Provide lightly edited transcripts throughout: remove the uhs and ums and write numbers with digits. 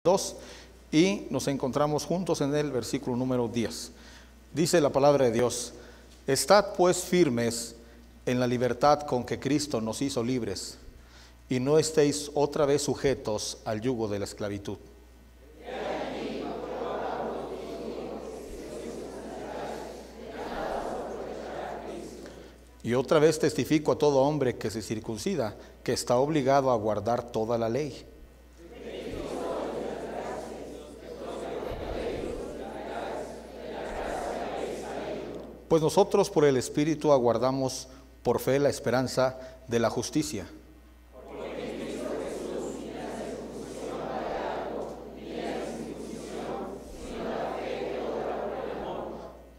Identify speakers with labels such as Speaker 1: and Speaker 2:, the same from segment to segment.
Speaker 1: 2 y nos encontramos juntos en el versículo número 10. Dice la palabra de Dios: estad pues firmes en la libertad con que Cristo nos hizo libres, y no estéis otra vez sujetos al yugo de la esclavitud. Y otra vez testifico a todo hombre que se circuncida, que está obligado a guardar toda la ley. Pues nosotros por el Espíritu aguardamos por fe la esperanza de la justicia.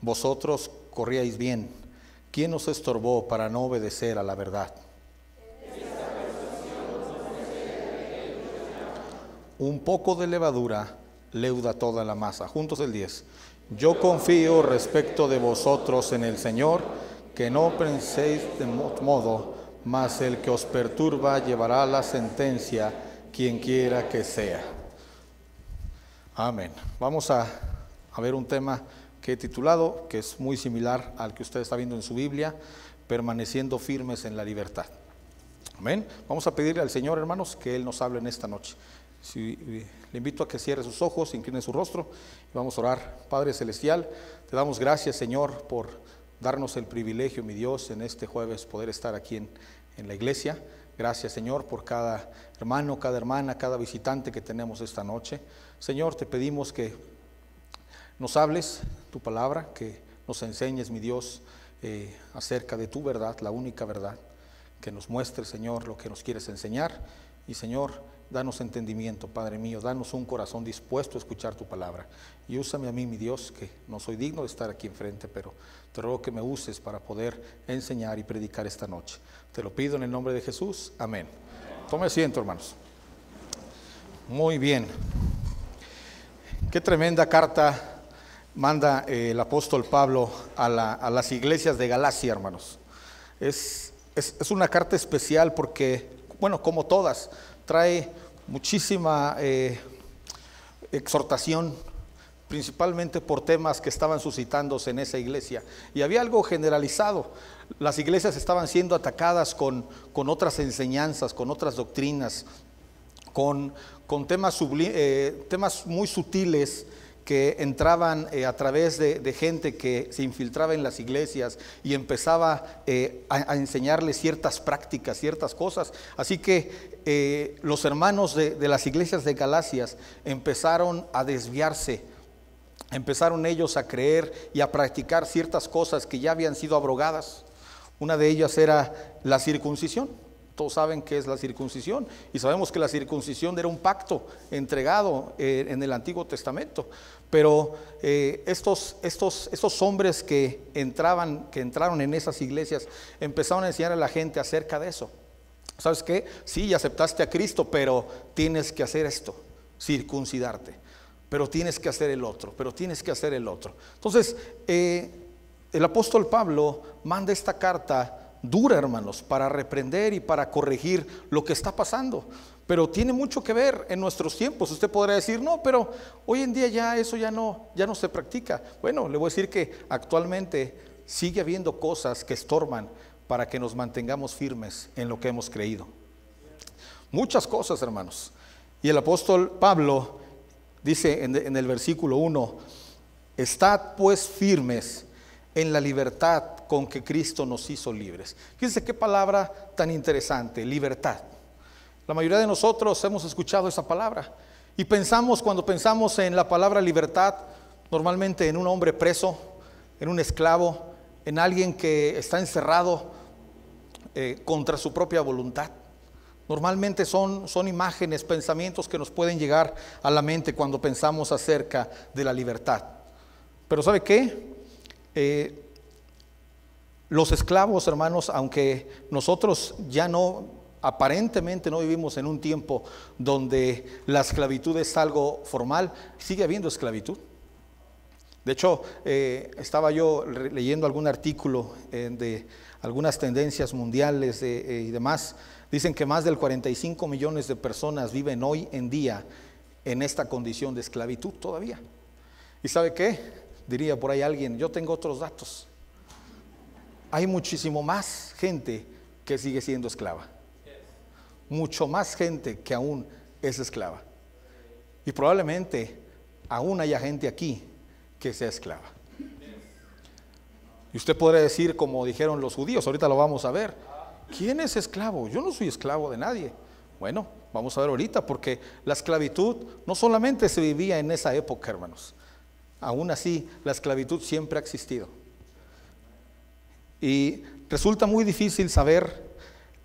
Speaker 1: Vosotros corríais bien. ¿Quién os estorbó para no obedecer a la verdad? Un poco de levadura leuda toda la masa. Juntos el 10. Yo confío respecto de vosotros en el Señor, que no penséis de modo, mas el que os perturba llevará la sentencia, quien quiera que sea. Amén. Vamos a ver un tema que he titulado, que es muy similar al que usted está viendo en su Biblia: permaneciendo firmes en la libertad. Amén. Vamos a pedirle al Señor, hermanos, que Él nos hable en esta noche. Le invito a que cierre sus ojos, incline su rostro y vamos a orar. Padre celestial, te damos gracias, Señor, por darnos el privilegio, mi Dios, en este jueves poder estar aquí en la iglesia. Gracias, Señor, por cada hermano, cada hermana, cada visitante que tenemos esta noche. Señor, te pedimos que nos hables tu palabra, que nos enseñes, mi Dios, acerca de tu verdad, la única verdad, que nos muestres, Señor, lo que nos quieres enseñar. Y, Señor, danos entendimiento, Padre mío, danos un corazón dispuesto a escuchar tu palabra. Y úsame a mí, mi Dios, que no soy digno de estar aquí enfrente, pero te ruego que me uses para poder enseñar y predicar esta noche. Te lo pido en el nombre de Jesús, amén. Tome asiento, hermanos. Muy bien. Qué tremenda carta manda el apóstol Pablo a las iglesias de Galacia, hermanos. Es una carta especial porque, bueno, como todas, trae muchísima exhortación, principalmente por temas que estaban suscitándose en esa iglesia. Y había algo generalizado: las iglesias estaban siendo atacadas con otras enseñanzas, con otras doctrinas, con temas muy sutiles que entraban a través de gente que se infiltraba en las iglesias y empezaba a enseñarles ciertas prácticas, ciertas cosas. Así que los hermanos de las iglesias de Galacias empezaron a desviarse, empezaron ellos a creer y a practicar ciertas cosas que ya habían sido abrogadas. Una de ellas era la circuncisión. Todos saben qué es la circuncisión y sabemos que la circuncisión era un pacto entregado en el Antiguo Testamento. Pero estos hombres que entraron en esas iglesias empezaron a enseñar a la gente acerca de eso. ¿Sabes qué? Sí, aceptaste a Cristo, pero tienes que hacer esto, circuncidarte. Pero tienes que hacer el otro, pero tienes que hacer el otro. Entonces, el apóstol Pablo manda esta carta dura, hermanos, para reprender y para corregir lo que está pasando. Pero tiene mucho que ver en nuestros tiempos. Usted podrá decir: no, pero hoy en día ya eso ya no se practica. Bueno, le voy a decir que actualmente sigue habiendo cosas que estorban para que nos mantengamos firmes en lo que hemos creído. Muchas cosas, hermanos. Y el apóstol Pablo dice en el versículo 1: estad pues firmes en la libertad con que Cristo nos hizo libres. Fíjense qué palabra tan interesante: libertad. La mayoría de nosotros hemos escuchado esa palabra y cuando pensamos en la palabra libertad, normalmente en un hombre preso, en un esclavo, en alguien que está encerrado contra su propia voluntad. Normalmente son imágenes, pensamientos que nos pueden llegar a la mente cuando pensamos acerca de la libertad. Pero ¿sabe qué? Los esclavos, hermanos, aunque nosotros aparentemente no vivimos en un tiempo donde la esclavitud es algo formal, sigue habiendo esclavitud. De hecho, estaba yo leyendo algún artículo de algunas tendencias mundiales y demás. Dicen que más del 45 millones de personas viven hoy en día en esta condición de esclavitud todavía. ¿Y sabe qué? Diría por ahí alguien, yo tengo otros datos. Hay muchísimo más gente que sigue siendo esclava. Mucho más gente que aún es esclava. Y probablemente aún haya gente aquí que sea esclava. Y usted podría decir, como dijeron los judíos, ahorita lo vamos a ver, ¿quién es esclavo? Yo no soy esclavo de nadie. Bueno, vamos a ver ahorita, porque la esclavitud no solamente se vivía en esa época, hermanos. Aún así, la esclavitud siempre ha existido. Y resulta muy difícil saber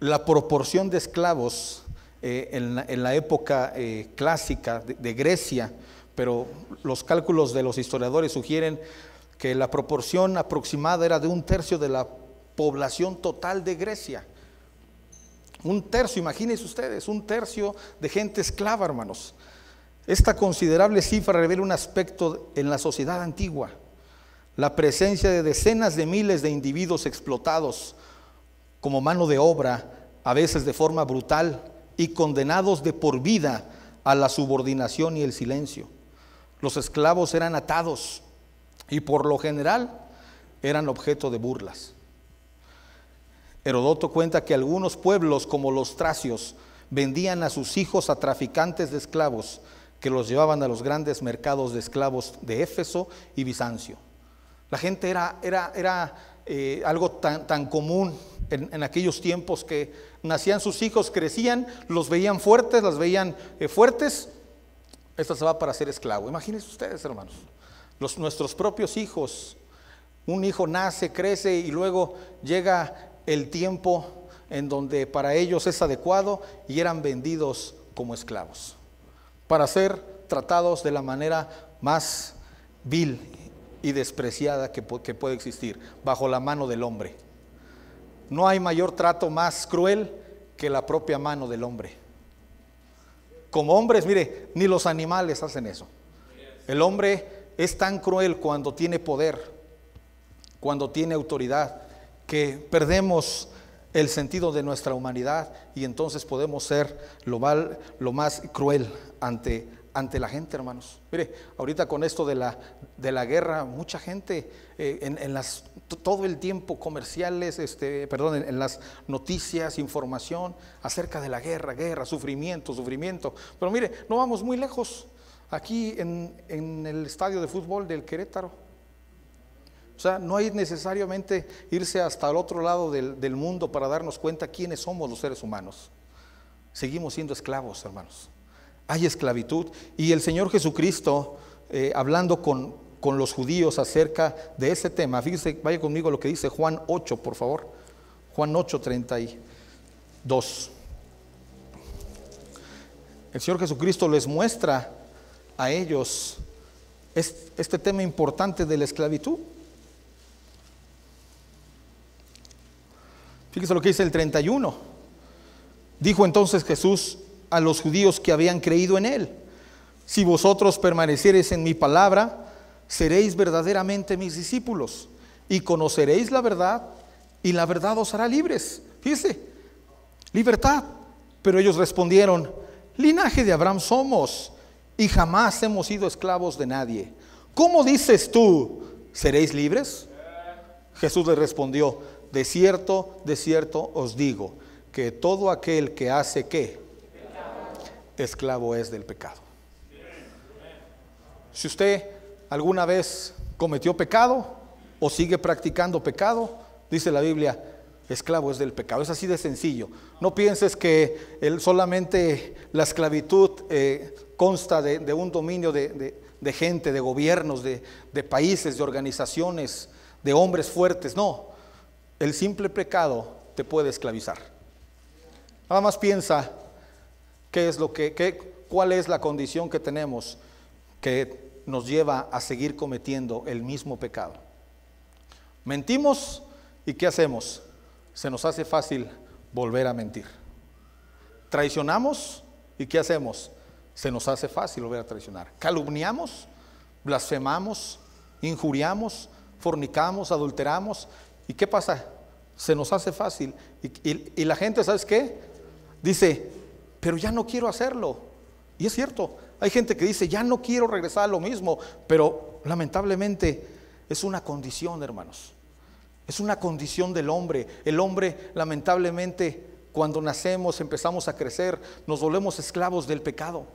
Speaker 1: la proporción de esclavos en la época clásica de Grecia, pero los cálculos de los historiadores sugieren que la proporción aproximada era de 1/3 de la población total de Grecia. 1/3, imagínense ustedes, 1/3 de gente esclava, hermanos. Esta considerable cifra revela un aspecto en la sociedad antigua: la presencia de decenas de miles de individuos explotados como mano de obra, a veces de forma brutal, y condenados de por vida a la subordinación y el silencio. Los esclavos eran atados y por lo general eran objeto de burlas. Herodoto cuenta que algunos pueblos, como los tracios, vendían a sus hijos a traficantes de esclavos que los llevaban a los grandes mercados de esclavos de Éfeso y Bizancio. La gente era algo tan común en aquellos tiempos, que nacían sus hijos, crecían, los veían fuertes, las veían fuertes. Esta se va para ser esclavo. Imagínense ustedes, hermanos, nuestros propios hijos. Un hijo nace, crece y luego llega el tiempo en donde para ellos es adecuado y eran vendidos como esclavos para ser tratados de la manera más vil y despreciada que puede existir, bajo la mano del hombre. No hay mayor trato más cruel que la propia mano del hombre. Como hombres, mire, ni los animales hacen eso. El hombre es tan cruel cuando tiene poder, cuando tiene autoridad, que perdemos el sentido de nuestra humanidad y entonces podemos ser lo más cruel ante la gente, hermanos. Mire, ahorita con esto de la guerra, mucha gente todo el tiempo comerciales, en las noticias, información acerca de la guerra, sufrimiento. Pero mire, no vamos muy lejos. Aquí en el estadio de fútbol del Querétaro, o sea, no hay necesariamente irse hasta el otro lado del mundo para darnos cuenta quiénes somos los seres humanos. Seguimos siendo esclavos, hermanos. Hay esclavitud. Y el Señor Jesucristo, hablando con los judíos acerca de ese tema, fíjese, vaya conmigo lo que dice Juan 8, por favor. Juan 8:32. El Señor Jesucristo les muestra a ellos este tema importante de la esclavitud. Fíjese lo que dice el 31. Dijo entonces Jesús a los judíos que habían creído en él: si vosotros permaneciereis en mi palabra, seréis verdaderamente mis discípulos, y conoceréis la verdad, y la verdad os hará libres. Fíjese, libertad. Pero ellos respondieron: linaje de Abraham somos, y jamás hemos sido esclavos de nadie. ¿Cómo dices tú, seréis libres? Jesús les respondió: de cierto os digo, que todo aquel que hace ¿qué? Esclavo es del pecado. Si usted alguna vez cometió pecado o sigue practicando pecado, dice la Biblia, esclavo es del pecado. Es así de sencillo. No pienses que solamente la esclavitud consta de un dominio de gente, de gobiernos, de países, de organizaciones, de hombres fuertes. No, el simple pecado te puede esclavizar. Nada más piensa cuál es la condición que tenemos que nos lleva a seguir cometiendo el mismo pecado. Mentimos, ¿y qué hacemos? Se nos hace fácil volver a mentir. Traicionamos, ¿y qué hacemos? Se nos hace fácil volver a traicionar. Calumniamos, blasfemamos, injuriamos, fornicamos, adulteramos. ¿Y qué pasa? Se nos hace fácil. Y la gente, ¿sabes qué? Dice, pero ya no quiero hacerlo. Y es cierto, Hay gente que dice, ya no quiero regresar a lo mismo, pero lamentablemente es una condición, hermanos. Es una condición del hombre. El hombre, lamentablemente, cuando nacemos, empezamos a crecer, nos volvemos esclavos del pecado.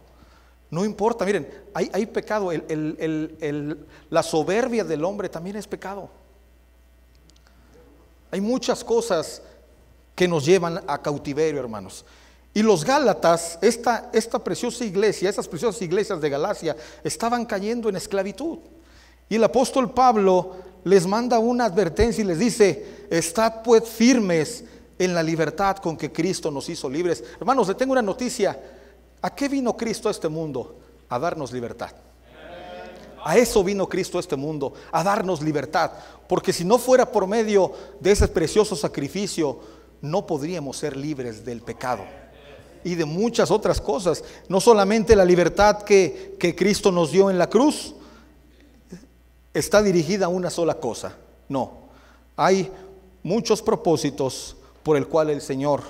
Speaker 1: No importa, miren, hay pecado. La soberbia del hombre también es pecado. Hay muchas cosas que nos llevan a cautiverio, hermanos. Y los Gálatas, esta preciosa iglesia, esas preciosas iglesias de Galacia, estaban cayendo en esclavitud. Y el apóstol Pablo les manda una advertencia y les dice: estad pues firmes en la libertad con que Cristo nos hizo libres. Hermanos, le tengo una noticia. ¿A qué vino Cristo a este mundo? A darnos libertad. A eso vino Cristo a este mundo, a darnos libertad. Porque si no fuera por medio de ese precioso sacrificio, no podríamos ser libres del pecado y de muchas otras cosas. No solamente la libertad que Cristo nos dio en la cruz está dirigida a una sola cosa. No, hay muchos propósitos por el cual el Señor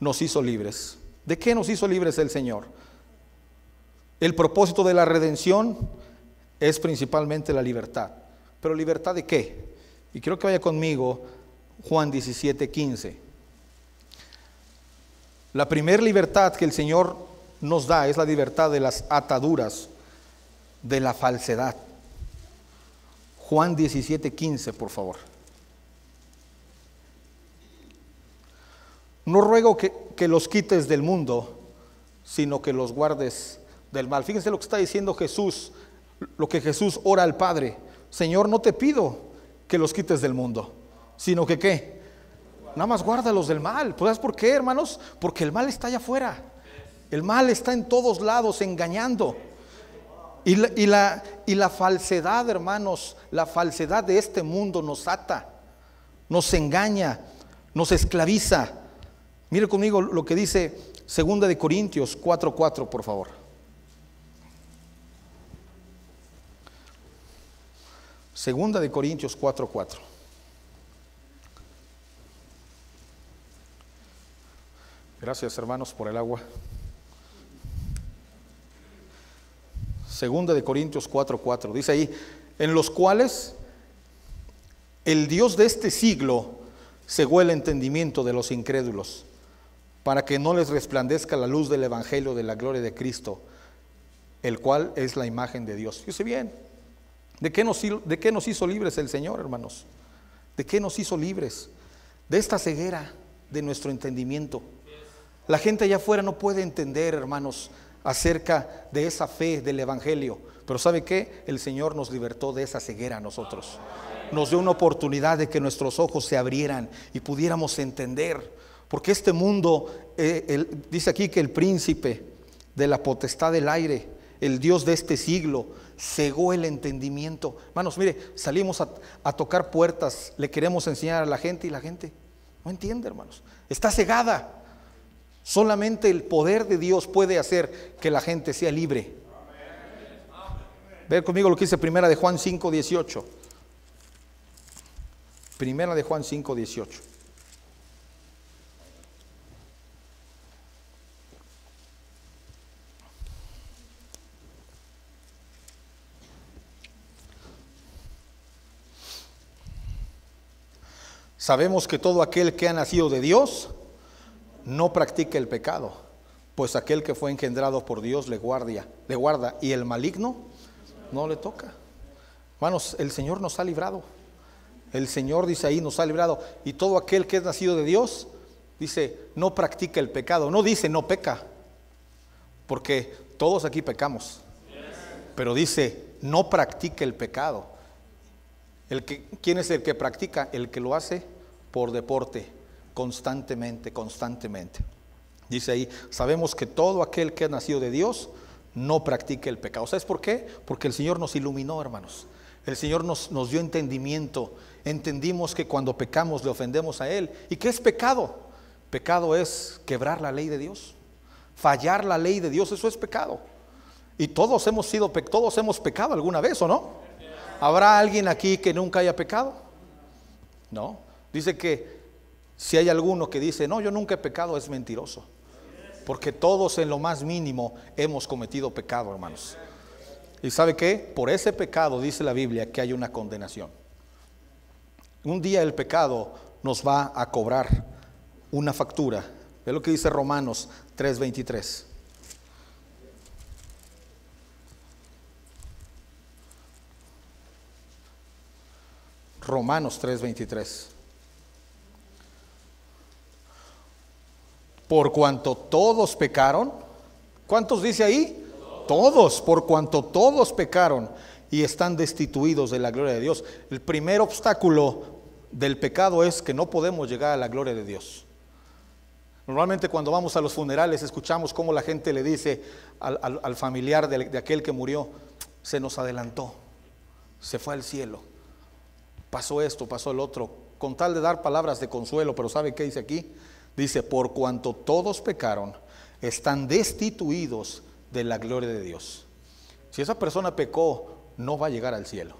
Speaker 1: nos hizo libres. ¿De qué nos hizo libres el Señor? El propósito de la redención es principalmente la libertad. ¿Pero libertad de qué? Y quiero que vaya conmigo Juan 17:15. La primera libertad que el Señor nos da es la libertad de las ataduras de la falsedad. Juan 17:15, por favor. No ruego que los quites del mundo, sino que los guardes del mal. Fíjense lo que está diciendo Jesús, lo que Jesús ora al Padre. Señor, no te pido que los quites del mundo, sino que ¿qué? Nada más guárdalos del mal. ¿Pues sabes por qué, hermanos? Porque el mal está allá afuera. El mal está en todos lados engañando. Y la falsedad, hermanos, la falsedad de este mundo nos ata, nos engaña, nos esclaviza. Mire conmigo lo que dice 2 de Corintios 4:4, por favor. Segunda de Corintios 4:4. Gracias, hermanos, por el agua. Segunda de Corintios 4:4. Dice ahí: en los cuales el Dios de este siglo cegó el entendimiento de los incrédulos, para que no les resplandezca la luz del evangelio de la gloria de Cristo, el cual es la imagen de Dios. Fíjese bien, ¿de qué nos hizo libres el Señor, hermanos? ¿De qué nos hizo libres? De esta ceguera de nuestro entendimiento. La gente allá afuera no puede entender, hermanos, acerca de esa fe del evangelio. Pero ¿sabe qué? El Señor nos libertó de esa ceguera a nosotros. Nos dio una oportunidad de que nuestros ojos se abrieran y pudiéramos entender. Porque este mundo, dice aquí que el príncipe de la potestad del aire, el Dios de este siglo, cegó el entendimiento. Hermanos, mire, salimos a tocar puertas, le queremos enseñar a la gente y la gente no entiende, hermanos. Está cegada. Solamente el poder de Dios puede hacer que la gente sea libre. Ver conmigo lo que dice Primera de Juan 5:18. Primera de Juan 5:18. Sabemos que todo aquel que ha nacido de Dios no practica el pecado, pues aquel que fue engendrado por Dios le guarda, y el maligno no le toca. Hermanos, el Señor nos ha librado. El Señor, dice ahí, nos ha librado. Y todo aquel que es nacido de Dios, dice, no practica el pecado. No dice no peca, porque todos aquí pecamos. Pero dice, no practica el pecado. ¿Quién es el que practica? El que lo hace por deporte, constantemente. Dice ahí, sabemos que todo aquel que ha nacido de Dios no practica el pecado. ¿Sabes por qué? Porque el Señor nos iluminó, hermanos. El Señor nos dio entendimiento. Entendimos que cuando pecamos le ofendemos a Él. ¿Y qué es pecado? Pecado es quebrar la ley de Dios, fallar la ley de Dios. Eso es pecado. Y todos hemos pecado alguna vez, ¿o no? ¿Habrá alguien aquí que nunca haya pecado? No. Dice que si hay alguno que dice, no, yo nunca he pecado, es mentiroso. Porque todos en lo más mínimo hemos cometido pecado, hermanos. ¿Y sabe qué? Por ese pecado dice la Biblia que hay una condenación. Un día el pecado nos va a cobrar una factura. Ve lo que dice Romanos 3:23. Romanos 3:23. Por cuanto todos pecaron, ¿cuántos dice ahí? Todos, por cuanto todos pecaron y están destituidos de la gloria de Dios. El primer obstáculo del pecado es que no podemos llegar a la gloria de Dios. Normalmente cuando vamos a los funerales escuchamos cómo la gente le dice al familiar de aquel que murió: se nos adelantó, se fue al cielo, pasó esto, pasó el otro, con tal de dar palabras de consuelo. Pero ¿sabe qué dice aquí? Dice: por cuanto todos pecaron, están destituidos de la gloria de Dios. Si esa persona pecó, no va a llegar al cielo.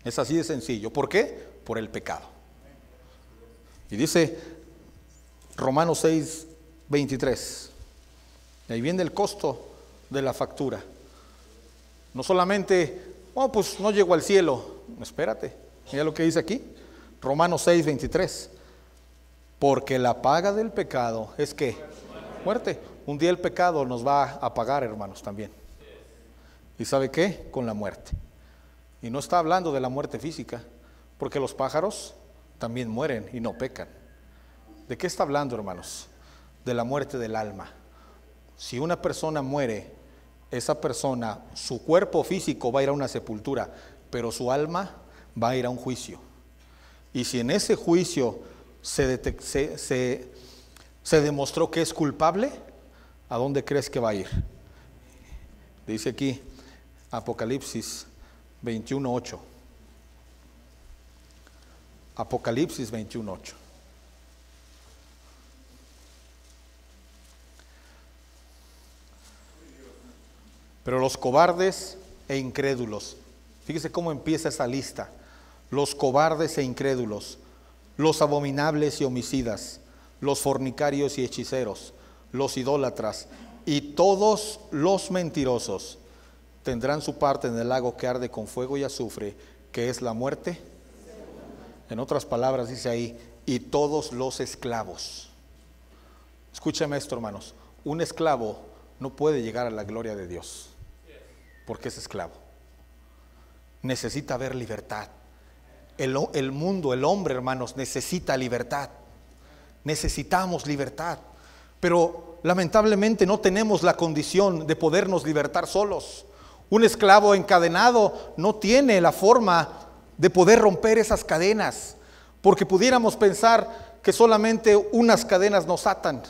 Speaker 1: Es así de sencillo. ¿Por qué? Por el pecado. Y dice Romanos 6:23. Ahí viene el costo de la factura. No solamente, oh, pues no llegó al cielo. Espérate, mira lo que dice aquí. Romanos 6:23. Porque la paga del pecado es ¿qué? Muerte. Un día el pecado nos va a pagar, hermanos, también. ¿Y sabe qué? Con la muerte. Y no está hablando de la muerte física, porque los pájaros también mueren y no pecan. ¿De qué está hablando, hermanos? De la muerte del alma. Si una persona muere, esa persona, su cuerpo físico va a ir a una sepultura, pero su alma va a ir a un juicio. Y si en ese juicio se demostró que es culpable, ¿a dónde crees que va a ir? Dice aquí Apocalipsis 21:8. Apocalipsis 21:8. Pero los cobardes e incrédulos, fíjese cómo empieza esa lista: los cobardes e incrédulos, los abominables y homicidas, los fornicarios y hechiceros, los idólatras y todos los mentirosos tendrán su parte en el lago que arde con fuego y azufre, que es la muerte. En otras palabras dice ahí: y todos los esclavos. Escúchame esto, hermanos: un esclavo no puede llegar a la gloria de Dios porque es esclavo. Necesita haber libertad. El mundo, el hombre, hermanos, necesita libertad. Necesitamos libertad. Pero lamentablemente no tenemos la condición de podernos libertar solos. Un esclavo encadenado no tiene la forma de poder romper esas cadenas, porque pudiéramos pensar que solamente unas cadenas nos atan.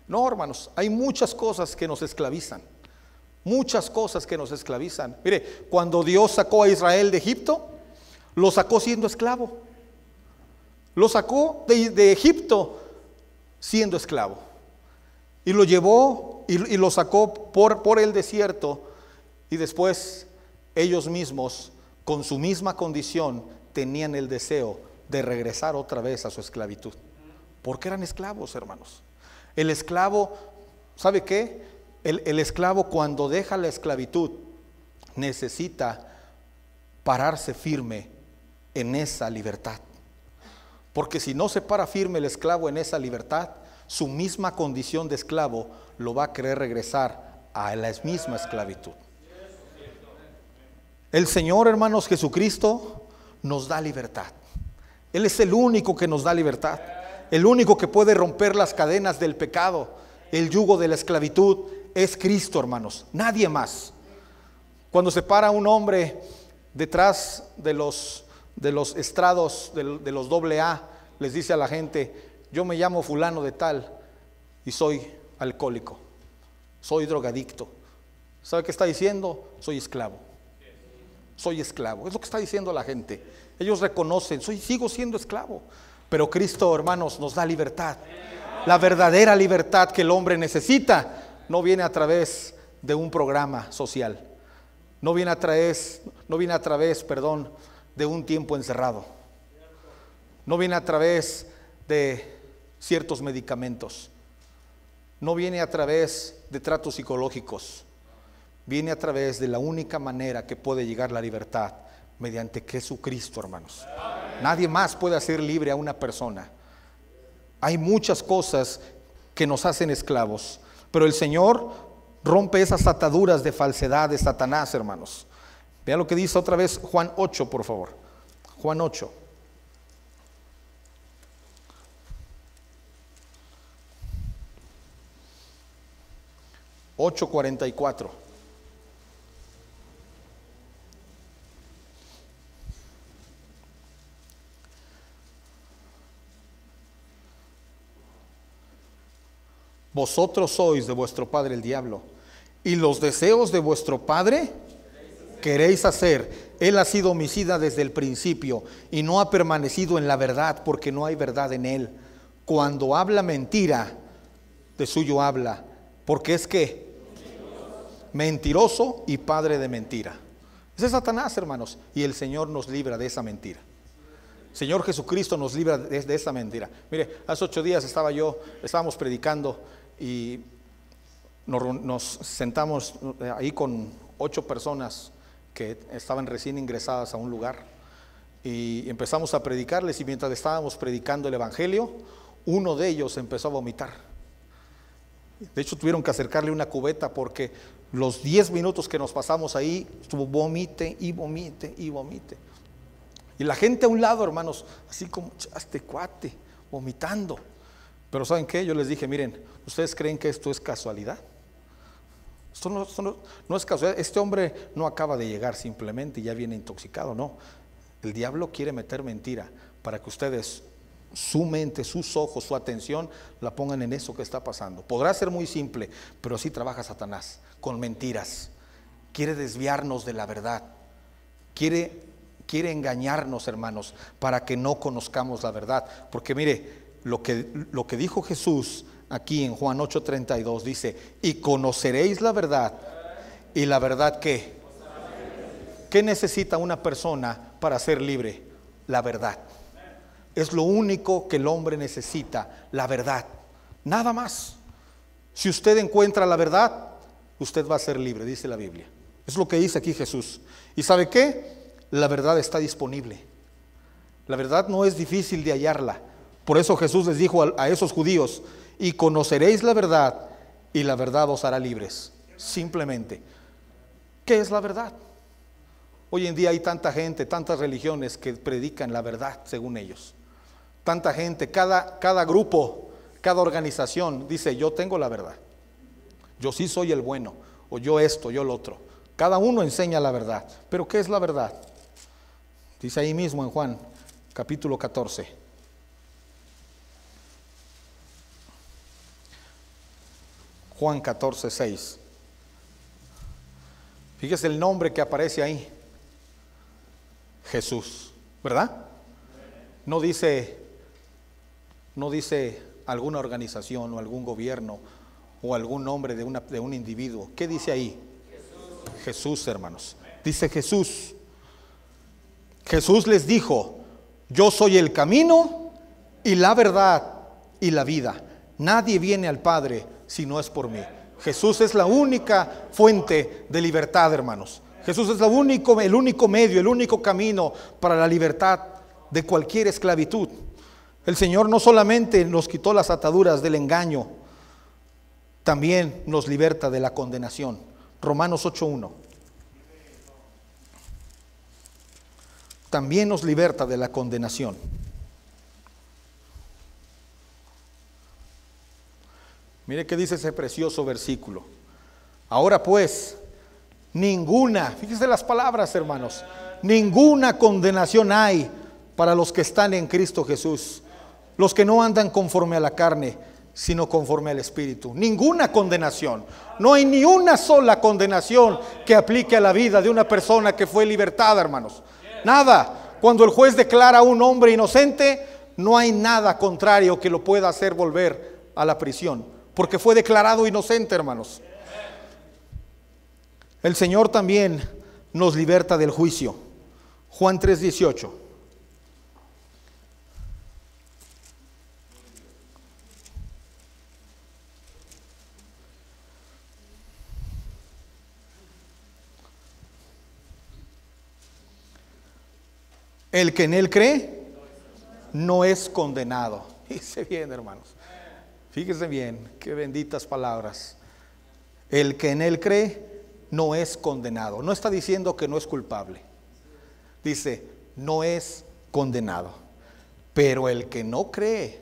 Speaker 1: No, hermanos, hay muchas cosas que nos esclavizan. Muchas cosas que nos esclavizan. Mire, cuando Dios sacó a Israel de Egipto, lo sacó siendo esclavo. Lo sacó de Egipto siendo esclavo. Y lo llevó y lo sacó por el desierto. Y después ellos mismos, con su misma condición, tenían el deseo de regresar otra vez a su esclavitud. Porque eran esclavos, hermanos. El esclavo, ¿sabe qué? El esclavo, cuando deja la esclavitud, necesita pararse firme en esa libertad. Porque si no se para firme el esclavo en esa libertad, su misma condición de esclavo lo va a querer regresar a la misma esclavitud. El Señor, hermanos, Jesucristo nos da libertad. Él es el único que nos da libertad, el único que puede romper las cadenas del pecado, el yugo de la esclavitud. Es Cristo, hermanos, nadie más. Cuando se para un hombre detrás de los estrados, de los AA, les dice a la gente: yo me llamo fulano de tal y soy alcohólico, soy drogadicto. ¿Sabe qué está diciendo? Soy esclavo. Soy esclavo, es lo que está diciendo la gente. Ellos reconocen: sigo siendo esclavo. Pero Cristo, hermanos, nos da libertad. La verdadera libertad que el hombre necesita no viene a través de un programa social. No viene a través, de un tiempo encerrado. No viene a través de ciertos medicamentos. no viene a través de tratos psicológicos, viene a través de la única manera que puede llegar la libertad, mediante Jesucristo, hermanos. Nadie más puede hacer libre a una persona. Hay muchas cosas que nos hacen esclavos, pero el Señor rompe esas ataduras de falsedad de Satanás, hermanos. Vean lo que dice otra vez Juan 8, por favor. Juan 8. Ocho 44. Vosotros sois de vuestro padre el diablo, y los deseos de vuestro padre queréis hacer. Él ha sido homicida desde el principio y no ha permanecido en la verdad, porque no hay verdad en él. Cuando habla mentira, de suyo habla, porque es que mentiroso y padre de mentira. Ese es Satanás, hermanos, y el Señor nos libra de esa mentira. Señor Jesucristo nos libra de esa mentira. Mire, hace 8 días estábamos predicando y nos sentamos ahí con 8 personas que estaban recién ingresadas a un lugar y empezamos a predicarles, y mientras estábamos predicando el evangelio, uno de ellos empezó a vomitar. De hecho, tuvieron que acercarle una cubeta porque los 10 minutos que nos pasamos ahí estuvo vomite y vomite y vomite. Y la gente a un lado, hermanos, así como este cuate vomitando. Pero ¿saben qué? Yo les dije, miren, ¿ustedes creen que esto es casualidad? Esto no es casualidad. Este hombre no acaba de llegar simplemente y ya viene intoxicado, no. El diablo quiere meter mentira para que ustedes, su mente, sus ojos, su atención la pongan en eso que está pasando. Podrá ser muy simple, pero así trabaja Satanás, con mentiras. Quiere desviarnos de la verdad. Quiere engañarnos, hermanos, para que no conozcamos la verdad. Porque mire, lo que dijo Jesús aquí en Juan 8:32 dice: y conoceréis la verdad. ¿Y la verdad qué? ¿Qué necesita una persona para ser libre? La verdad. Es lo único que el hombre necesita, la verdad. Nada más. Si usted encuentra la verdad, usted va a ser libre, dice la Biblia. Es lo que dice aquí Jesús. ¿Y sabe qué? La verdad está disponible. La verdad no es difícil de hallarla. Por eso Jesús les dijo a esos judíos: y conoceréis la verdad, y la verdad os hará libres. Simplemente, ¿qué es la verdad? Hoy en día hay tanta gente, tantas religiones que predican la verdad según ellos. Tanta gente, cada grupo, cada organización dice: yo tengo la verdad, yo sí soy el bueno, o yo esto, yo lo otro. Cada uno enseña la verdad. Pero ¿qué es la verdad? Dice ahí mismo en Juan capítulo 14. Juan 14:6. Fíjese el nombre que aparece ahí: Jesús, ¿verdad? No dice alguna organización o algún gobierno o algún nombre de un individuo. ¿Qué dice ahí? Jesús, hermanos. Dice Jesús. Jesús les dijo: yo soy el camino y la verdad y la vida. Nadie viene al Padre si no es por mí. Jesús es la única fuente de libertad, hermanos. Jesús es el único medio, el único camino para la libertad de cualquier esclavitud. El Señor no solamente nos quitó las ataduras del engaño, también nos liberta de la condenación. Romanos 8:1. También nos liberta de la condenación. Mire qué dice ese precioso versículo. Ahora pues, fíjese las palabras, hermanos, ninguna condenación hay para los que están en Cristo Jesús, los que no andan conforme a la carne, sino conforme al Espíritu. Ninguna condenación. No hay ni una sola condenación que aplique a la vida de una persona que fue libertada, hermanos. Nada. Cuando el juez declara a un hombre inocente, no hay nada contrario que lo pueda hacer volver a la prisión, porque fue declarado inocente, hermanos. El Señor también nos liberta del juicio. Juan 3:18. El que en él cree no es condenado. Fíjese bien, hermanos. Fíjese bien, qué benditas palabras. El que en él cree no es condenado. No está diciendo que no es culpable. Dice, no es condenado. Pero el que no cree,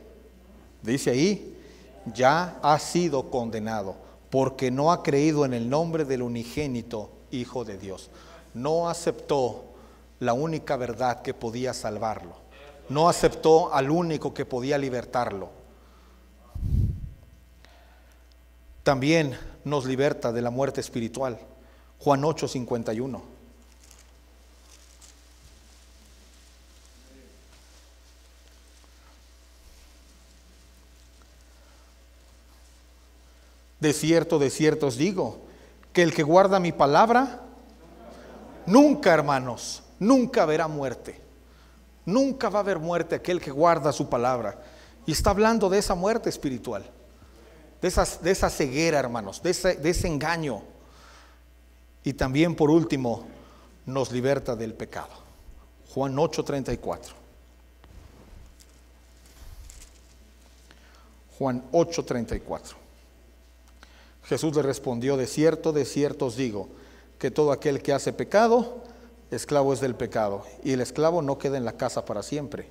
Speaker 1: dice ahí, ya ha sido condenado, porque no ha creído en el nombre del unigénito Hijo de Dios. No aceptó la única verdad que podía salvarlo. No aceptó al único que podía libertarlo. También nos liberta de la muerte espiritual. Juan 8:51. De cierto os digo, que el que guarda mi palabra, nunca, hermanos, nunca verá muerte. Nunca va a haber muerte aquel que guarda su palabra. Y está hablando de esa muerte espiritual, de esa ceguera, hermanos, de ese engaño. Y también, por último, nos liberta del pecado. Juan 8:34. Juan 8:34. Jesús le respondió, de cierto os digo, que todo aquel que hace pecado, esclavo es del pecado. Y el esclavo no queda en la casa para siempre.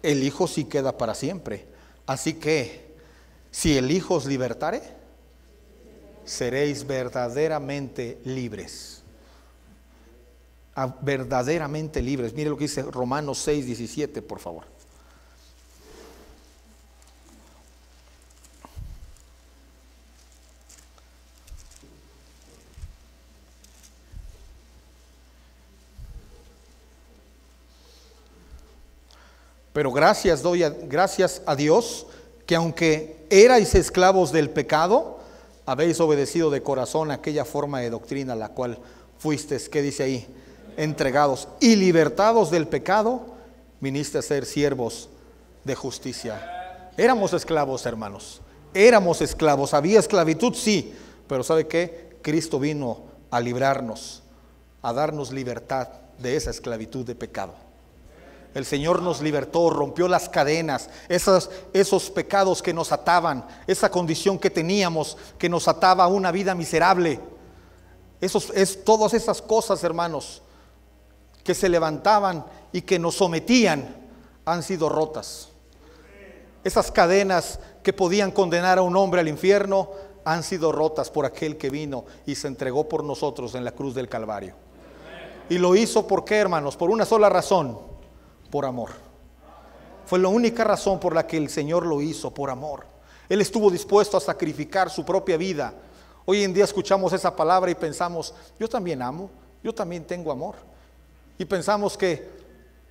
Speaker 1: El Hijo sí queda para siempre. Así que, si el Hijo os libertare, seréis verdaderamente libres. Verdaderamente libres. Mire lo que dice Romanos 6:17, por favor. Pero gracias a Dios, que aunque erais esclavos del pecado, habéis obedecido de corazón aquella forma de doctrina a la cual fuisteis, ¿qué dice ahí? Entregados y libertados del pecado, viniste a ser siervos de justicia. Éramos esclavos, hermanos. Éramos esclavos. Había esclavitud, sí, pero ¿sabe qué? Cristo vino a librarnos, a darnos libertad de esa esclavitud de pecado. El Señor nos libertó, rompió las cadenas, esos pecados que nos ataban, esa condición que teníamos que nos ataba a una vida miserable. Todas esas cosas, hermanos, que se levantaban y que nos sometían, han sido rotas. Esas cadenas que podían condenar a un hombre al infierno, han sido rotas por aquel que vino y se entregó por nosotros en la cruz del Calvario. Y lo hizo, ¿por qué, hermanos? Por una sola razón. Por amor. Fue la única razón por la que el Señor lo hizo, por amor. Él estuvo dispuesto a sacrificar su propia vida. Hoy en día escuchamos esa palabra y pensamos, yo también amo, yo también tengo amor. Y pensamos que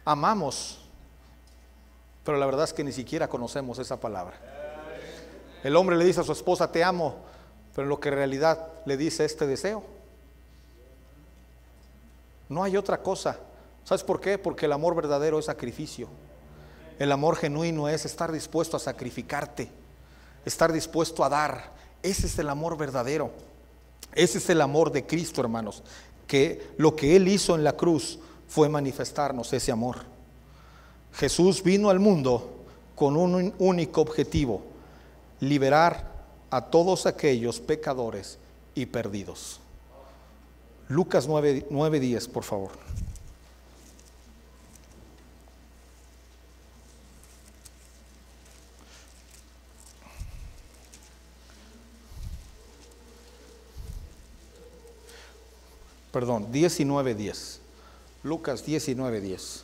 Speaker 1: amamos, pero la verdad es que ni siquiera conocemos esa palabra. El hombre le dice a su esposa, te amo, pero en lo que en realidad le dice este deseo. No hay otra cosa. ¿Sabes por qué? Porque el amor verdadero es sacrificio. El amor genuino es estar dispuesto a sacrificarte, estar dispuesto a dar. Ese es el amor verdadero. Ese es el amor de Cristo, hermanos. Que lo que Él hizo en la cruz fue manifestarnos ese amor. Jesús vino al mundo con un único objetivo: liberar a todos aquellos pecadores y perdidos. Lucas 9:10, por favor. Perdón, 19:10. Lucas 19:10.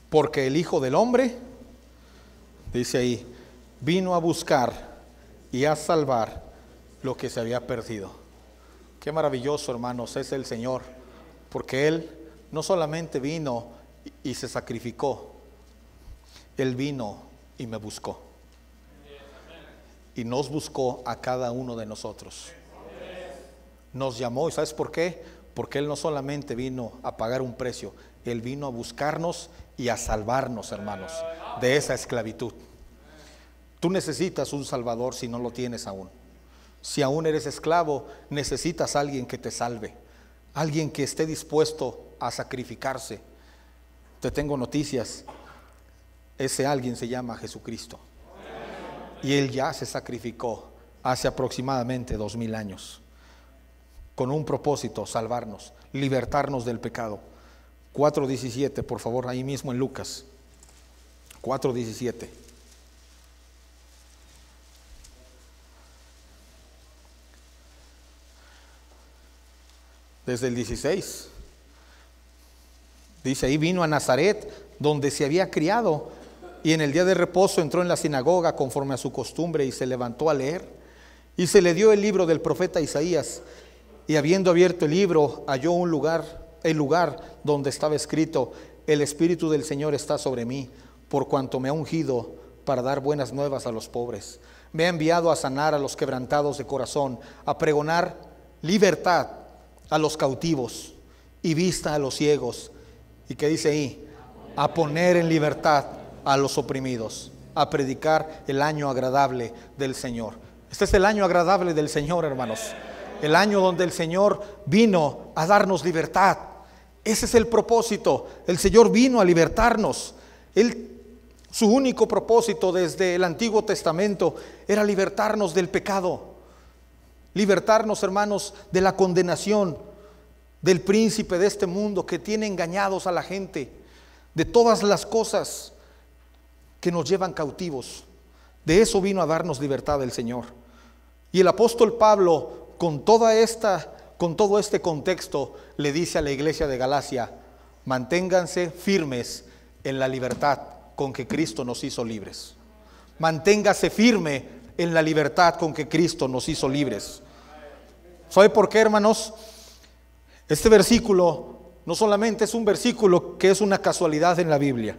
Speaker 1: Porque el Hijo del Hombre, dice ahí, vino a buscar y a salvar lo que se había perdido. Qué maravilloso, hermanos, es el Señor, porque Él no solamente vino y se sacrificó, Él vino y me buscó. Y nos buscó a cada uno de nosotros. Nos llamó, ¿y sabes por qué? Porque Él no solamente vino a pagar un precio, Él vino a buscarnos y a salvarnos, hermanos, de esa esclavitud. Tú necesitas un Salvador si no lo tienes aún. Si aún eres esclavo, necesitas a alguien que te salve, alguien que esté dispuesto a sacrificarse. Te tengo noticias. Ese alguien se llama Jesucristo. Y Él ya se sacrificó hace aproximadamente 2000 años. Con un propósito: salvarnos, libertarnos del pecado. 4:17, por favor, ahí mismo en Lucas. 4:17. Desde el 16. Dice: ahí vino a Nazaret, donde se había criado, y en el día de reposo entró en la sinagoga conforme a su costumbre y se levantó a leer. Y se le dio el libro del profeta Isaías, y habiendo abierto el libro, halló el lugar donde estaba escrito: el Espíritu del Señor está sobre mí, por cuanto me ha ungido para dar buenas nuevas a los pobres. Me ha enviado a sanar a los quebrantados de corazón, a pregonar libertad a los cautivos y vista a los ciegos. ¿Y qué dice ahí? A poner en libertad a los oprimidos, a predicar el año agradable del Señor. Este es el año agradable del Señor, hermanos. El año donde el Señor vino a darnos libertad. Ese es el propósito. El Señor vino a libertarnos. Su único propósito desde el Antiguo Testamento era libertarnos del pecado. Libertarnos, hermanos, de la condenación del príncipe de este mundo que tiene engañados a la gente, de todas las cosas que nos llevan cautivos. De eso vino a darnos libertad el Señor. Y el apóstol Pablo, con todo este contexto, le dice a la iglesia de Galacia: manténganse firmes en la libertad con que Cristo nos hizo libres. Manténgase firme en la libertad con que Cristo nos hizo libres. ¿Sabe por qué, hermanos? Este versículo no solamente es un versículo que es una casualidad en la Biblia,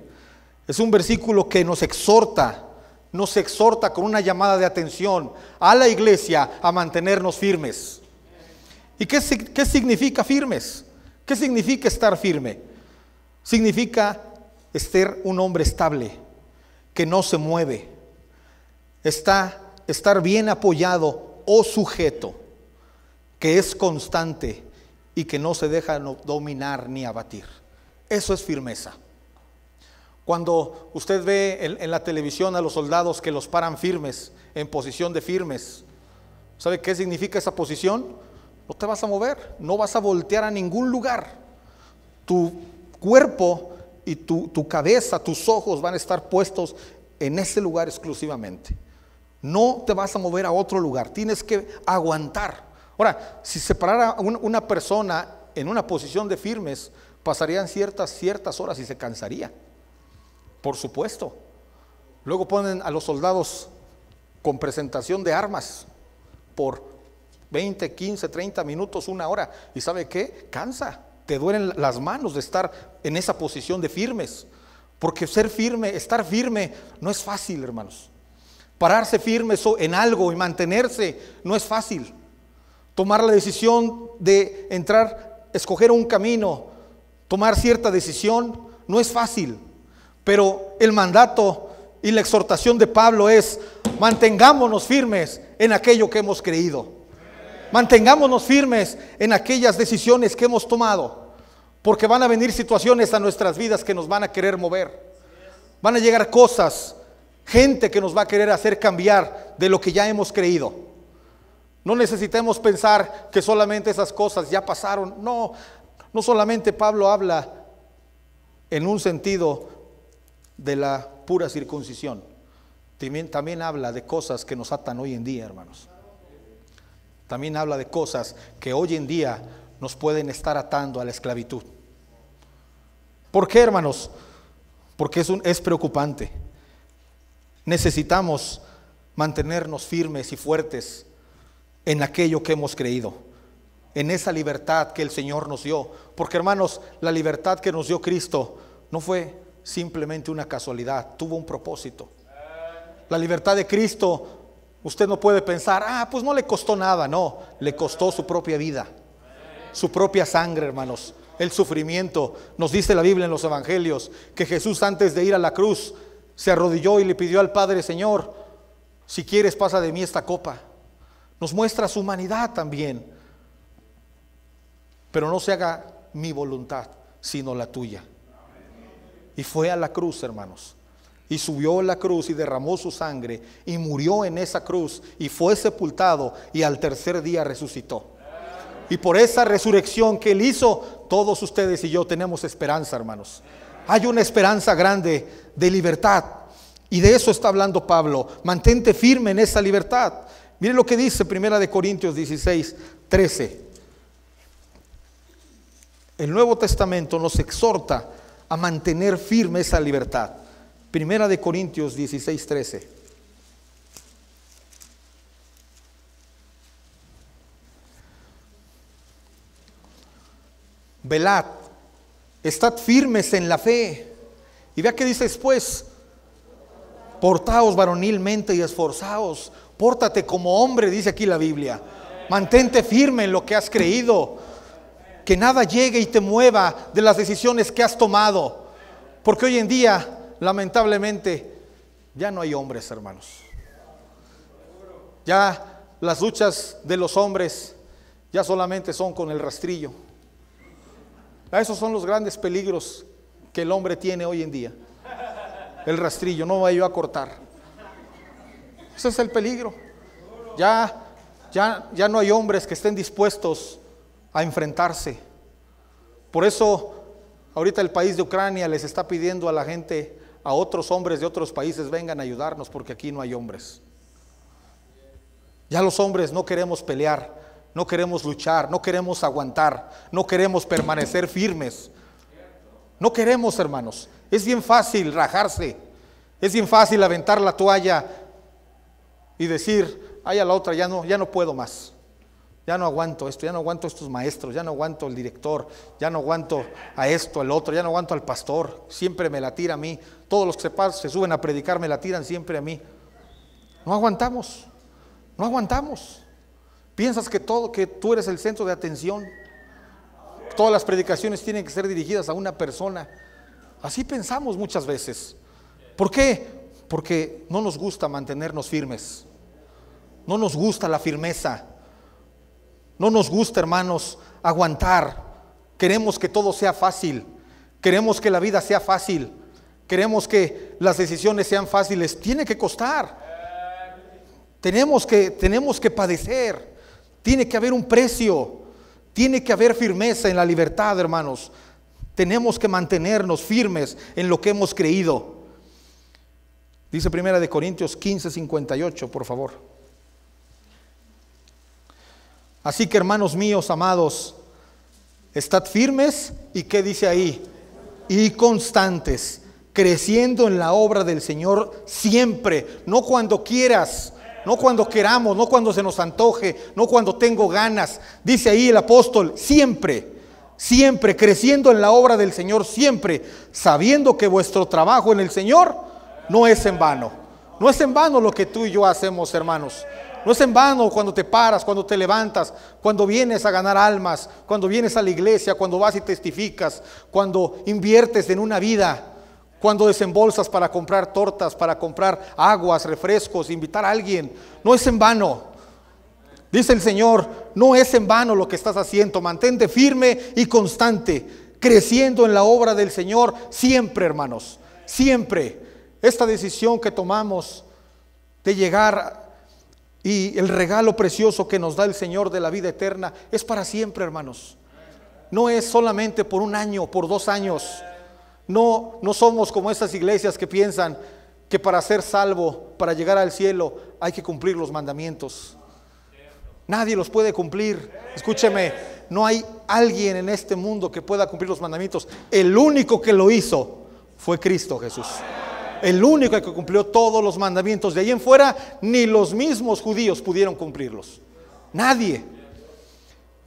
Speaker 1: es un versículo que nos exhorta con una llamada de atención a la iglesia a mantenernos firmes. ¿Y qué significa firmes? ¿Qué significa estar firme? Significa ser un hombre estable, que no se mueve, estar bien apoyado o sujeto, que es constante y que no se deja dominar ni abatir. Eso es firmeza. Cuando usted ve en la televisión a los soldados que los paran firmes, en posición de firmes, ¿sabe qué significa esa posición? No te vas a mover, no vas a voltear a ningún lugar. Tu cuerpo y tu cabeza, tus ojos van a estar puestos en ese lugar exclusivamente. No te vas a mover a otro lugar, tienes que aguantar. Ahora, si se parara una persona en una posición de firmes, pasarían ciertas horas y se cansaría. Por supuesto. Luego ponen a los soldados con presentación de armas por 20, 15, 30 minutos, una hora. ¿Y sabe qué? Cansa. Te duelen las manos de estar en esa posición de firmes. Porque estar firme no es fácil, hermanos. Pararse firme en algo y mantenerse no es fácil. Tomar la decisión de escoger un camino, tomar cierta decisión, no es fácil. Pero el mandato y la exhortación de Pablo es: mantengámonos firmes en aquello que hemos creído. Mantengámonos firmes en aquellas decisiones que hemos tomado. Porque van a venir situaciones a nuestras vidas que nos van a querer mover. Van a llegar cosas, gente que nos va a querer hacer cambiar de lo que ya hemos creído. No necesitemos pensar que solamente esas cosas ya pasaron. No solamente Pablo habla en un sentido de la pura circuncisión. También habla de cosas que nos atan hoy en día, hermanos. También habla de cosas que hoy en día nos pueden estar atando a la esclavitud. ¿Por qué, hermanos? Porque es preocupante. Necesitamos mantenernos firmes y fuertes en aquello que hemos creído, en esa libertad que el Señor nos dio. Porque, hermanos, la libertad que nos dio Cristo no fue simplemente una casualidad, tuvo un propósito. La libertad de Cristo, usted no puede pensar: pues no le costó nada. No, le costó su propia vida, su propia sangre, hermanos, el sufrimiento. Nos dice la Biblia en los evangelios que Jesús, antes de ir a la cruz, se arrodilló y le pidió al Padre: Señor, Si quieres, pasa de mí esta copa. Nos muestra su humanidad también. Pero no se haga mi voluntad, sino la tuya. Y fue a la cruz, hermanos. Y subió a la cruz y derramó su sangre y murió en esa cruz y fue sepultado y al tercer día resucitó. Y por esa resurrección que Él hizo, todos ustedes y yo tenemos esperanza, hermanos. Hay una esperanza grande de libertad. Y de eso está hablando Pablo. Mantente firme en esa libertad. Miren lo que dice 1 Corintios 16, 13. El Nuevo Testamento nos exhorta a mantener firme esa libertad. 1 Corintios 16, 13. Velad, estad firmes en la fe. Y vea que dice después: portaos varonilmente y esforzaos. Pórtate como hombre, dice aquí la Biblia. Mantente firme en lo que has creído. Que nada llegue y te mueva de las decisiones que has tomado. Porque hoy en día, lamentablemente, ya no hay hombres, hermanos. Ya las luchas de los hombres ya solamente son con el rastrillo. Esos son los grandes peligros que el hombre tiene hoy en día. El rastrillo, no voy yo a cortar. Ese es el peligro. Ya no hay hombres que estén dispuestos a enfrentarse. Por eso ahorita el país de Ucrania les está pidiendo a la gente, a otros hombres de otros países, vengan a ayudarnos porque aquí no hay hombres. Ya los hombres no queremos pelear, no queremos luchar, no queremos aguantar, no queremos permanecer firmes. No queremos, hermanos. Es bien fácil rajarse, es bien fácil aventar la toalla y decir: ay, a la otra ya no puedo más. Ya no aguanto esto, ya no aguanto a estos maestros, ya no aguanto al director, ya no aguanto a esto, al otro, ya no aguanto al pastor, siempre me la tira a mí. Todos los que se suben a predicar me la tiran siempre a mí. No aguantamos, no aguantamos. Piensas que tú eres el centro de atención. Todas las predicaciones tienen que ser dirigidas a una persona. Así pensamos muchas veces. ¿Por qué? Porque no nos gusta mantenernos firmes. No nos gusta la firmeza. No nos gusta, hermanos, aguantar. Queremos que todo sea fácil. Queremos que la vida sea fácil. Queremos que las decisiones sean fáciles. Tiene que costar. Tenemos que padecer. Tiene que haber un precio. Tiene que haber firmeza en la libertad, hermanos. Tenemos que mantenernos firmes en lo que hemos creído. Dice 1 Corintios 15, 58, por favor. Así que, hermanos míos amados, estad firmes y ¿qué dice ahí? Y constantes, creciendo en la obra del Señor siempre, no cuando quieras, no cuando queramos, no cuando se nos antoje, no cuando tengo ganas. Dice ahí el apóstol: siempre, siempre creciendo en la obra del Señor siempre, sabiendo que vuestro trabajo en el Señor no es en vano. No es en vano lo que tú y yo hacemos, hermanos. No es en vano cuando te paras, cuando te levantas, cuando vienes a ganar almas, cuando vienes a la iglesia, cuando vas y testificas, cuando inviertes en una vida, cuando desembolsas para comprar tortas, para comprar aguas, refrescos, invitar a alguien. No es en vano. Dice el Señor: no es en vano lo que estás haciendo. Mantente firme y constante, creciendo en la obra del Señor siempre, hermanos. Siempre. Esta decisión que tomamos de llegar y el regalo precioso que nos da el Señor de la vida eterna es para siempre, hermanos. No es solamente por un año, por 2 años. No somos como esas iglesias que piensan que para ser salvo, para llegar al cielo, hay que cumplir los mandamientos. Nadie los puede cumplir. Escúcheme, no hay alguien en este mundo que pueda cumplir los mandamientos. El único que lo hizo fue Cristo Jesús. El único que cumplió todos los mandamientos. De ahí en fuera, ni los mismos judíos pudieron cumplirlos. Nadie.